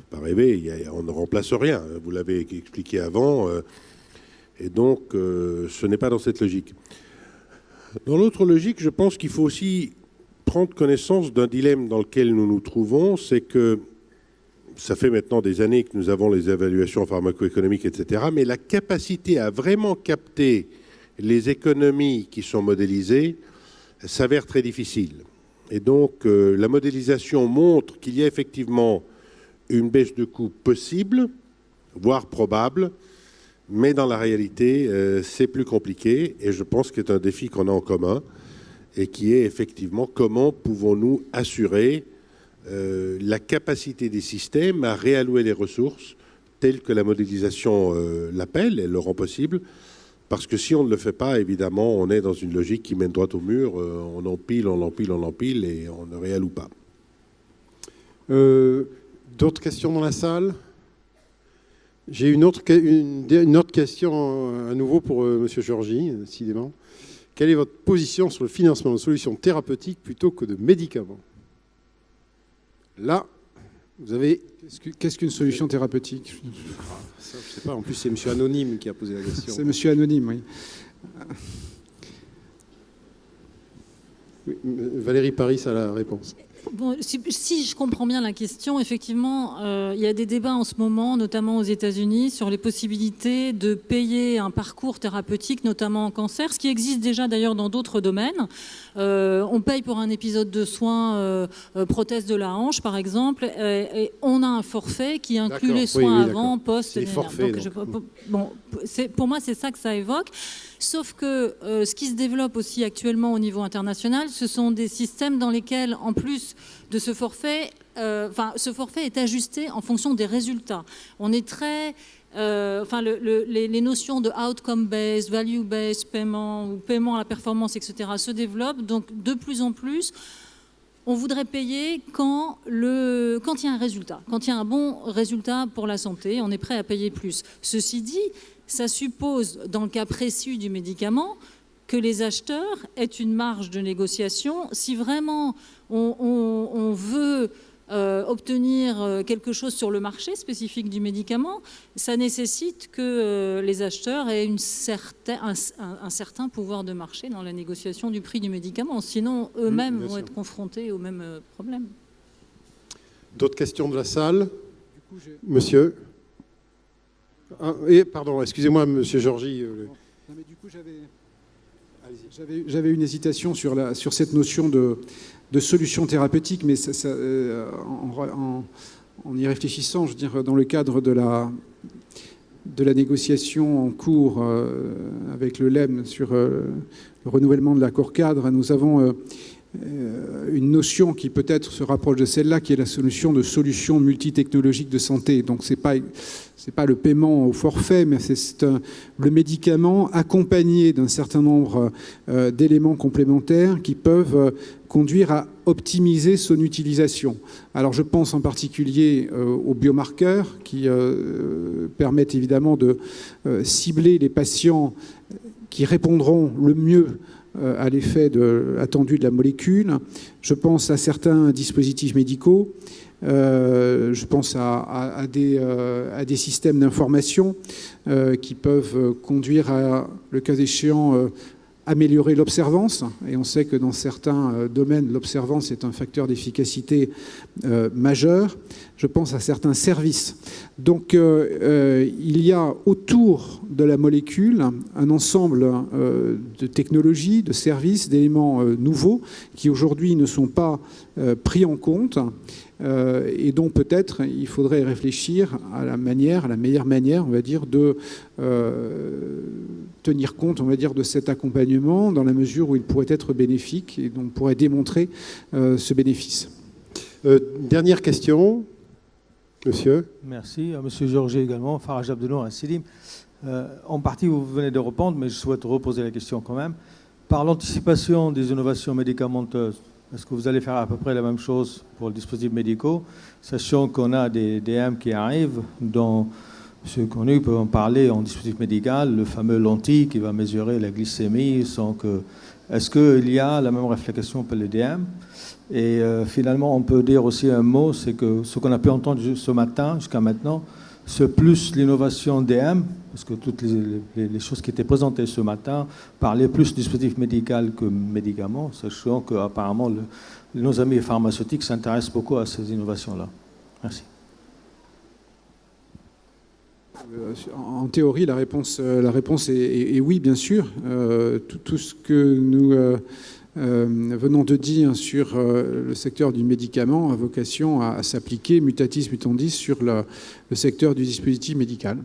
Faut pas rêver, on ne remplace rien. Vous l'avez expliqué avant. Et donc, ce n'est pas dans cette logique. Dans l'autre logique, je pense qu'il faut aussi prendre connaissance d'un dilemme dans lequel nous nous trouvons, c'est que ça fait maintenant des années que nous avons les évaluations pharmacoéconomiques, etc., mais la capacité à vraiment capter les économies qui sont modélisées s'avère très difficile. Et donc, la modélisation montre qu'il y a effectivement une baisse de coûts possible, voire probable, mais dans la réalité, c'est plus compliqué et je pense que c'est un défi qu'on a en commun et qui est effectivement comment pouvons-nous assurer la capacité des systèmes à réallouer les ressources telles que la modélisation l'appelle et le rend possible. Parce que si on ne le fait pas, évidemment, on est dans une logique qui mène droit au mur, on empile et on ne réalloue pas. D'autres questions dans la salle ? J'ai une autre question à nouveau pour M. Georgi, décidément. Quelle est votre position sur le financement de solutions thérapeutiques plutôt que de médicaments? Là, vous avez... Qu'est-ce qu'une solution thérapeutique? Ça, je ne sais pas. En plus, c'est M. Anonyme qui a posé la question. C'est M. Anonyme, oui. Oui, Valérie Paris a la réponse. Bon, si je comprends bien la question, effectivement, il y a des débats en ce moment, notamment aux États-Unis, sur les possibilités de payer un parcours thérapeutique, notamment en cancer, ce qui existe déjà d'ailleurs dans d'autres domaines. On paye pour un épisode de soins, prothèse de la hanche, par exemple, et on a un forfait qui inclut les soins avant, post. Les forfaits. Pour moi, c'est ça que ça évoque. Sauf que ce qui se développe aussi actuellement au niveau international, ce sont des systèmes dans lesquels, en plus de ce forfait, ce forfait est ajusté en fonction des résultats. On est très... les notions de outcome-based, value-based paiement ou paiement à la performance, etc. se développent. Donc, de plus en plus, on voudrait payer quand il y a un résultat. Quand il y a un bon résultat pour la santé, on est prêt à payer plus. Ceci dit, ça suppose, dans le cas précis du médicament, que les acheteurs aient une marge de négociation. Si vraiment on veut obtenir quelque chose sur le marché spécifique du médicament, ça nécessite que les acheteurs aient un certain pouvoir de marché dans la négociation du prix du médicament. Sinon, eux-mêmes vont être confrontés au même problème. D'autres questions de la salle? Monsieur? Pardon, excusez-moi, Monsieur Georgi. Non, mais du coup, j'avais une hésitation sur cette notion de solution thérapeutique, mais en y réfléchissant, je veux dire, dans le cadre de la négociation en cours avec le LEM sur le renouvellement de l'accord cadre, nous avons une notion qui peut-être se rapproche de celle-là, qui est la solution de solutions multitechnologiques de santé. Donc c'est pas le paiement au forfait, mais c'est le médicament accompagné d'un certain nombre d'éléments complémentaires qui peuvent conduire à optimiser son utilisation. Alors je pense en particulier aux biomarqueurs qui permettent évidemment de cibler les patients qui répondront le mieux à l'effet attendu de la molécule. Je pense à certains dispositifs médicaux. Je pense à des systèmes d'information qui peuvent conduire à, le cas échéant, améliorer l'observance. Et on sait que dans certains domaines, l'observance est un facteur d'efficacité majeur. Je pense à certains services. Donc il y a autour de la molécule un ensemble de technologies, de services, d'éléments nouveaux qui aujourd'hui ne sont pas pris en compte et dont peut-être il faudrait réfléchir à la meilleure manière, on va dire, de tenir compte, on va dire, de cet accompagnement dans la mesure où il pourrait être bénéfique et dont on pourrait démontrer ce bénéfice. Dernière question. Monsieur. Merci. Monsieur Georges également, Faraj Abdelnour à Silim. En partie, vous venez de répondre, mais je souhaite reposer la question quand même. Par l'anticipation des innovations médicamenteuses, est-ce que vous allez faire à peu près la même chose pour les dispositifs médicaux, sachant qu'on a des DM qui arrivent, dont ceux connus peuvent en parler en dispositif médical, le fameux lentille qui va mesurer la glycémie sans que... Est-ce qu'il y a la même réflexion pour les DM ? Et finalement, on peut dire aussi un mot, c'est que ce qu'on a pu entendre ce matin, jusqu'à maintenant, c'est plus l'innovation DM, parce que toutes les choses qui étaient présentées ce matin parlaient plus du dispositif médical que médicaments, sachant qu'apparemment nos amis pharmaceutiques s'intéressent beaucoup à ces innovations-là. Merci. En théorie, la réponse est oui, bien sûr. Tout ce que nous venons de dire sur le secteur du médicament a vocation à s'appliquer mutatis mutandis sur le secteur du dispositif médical.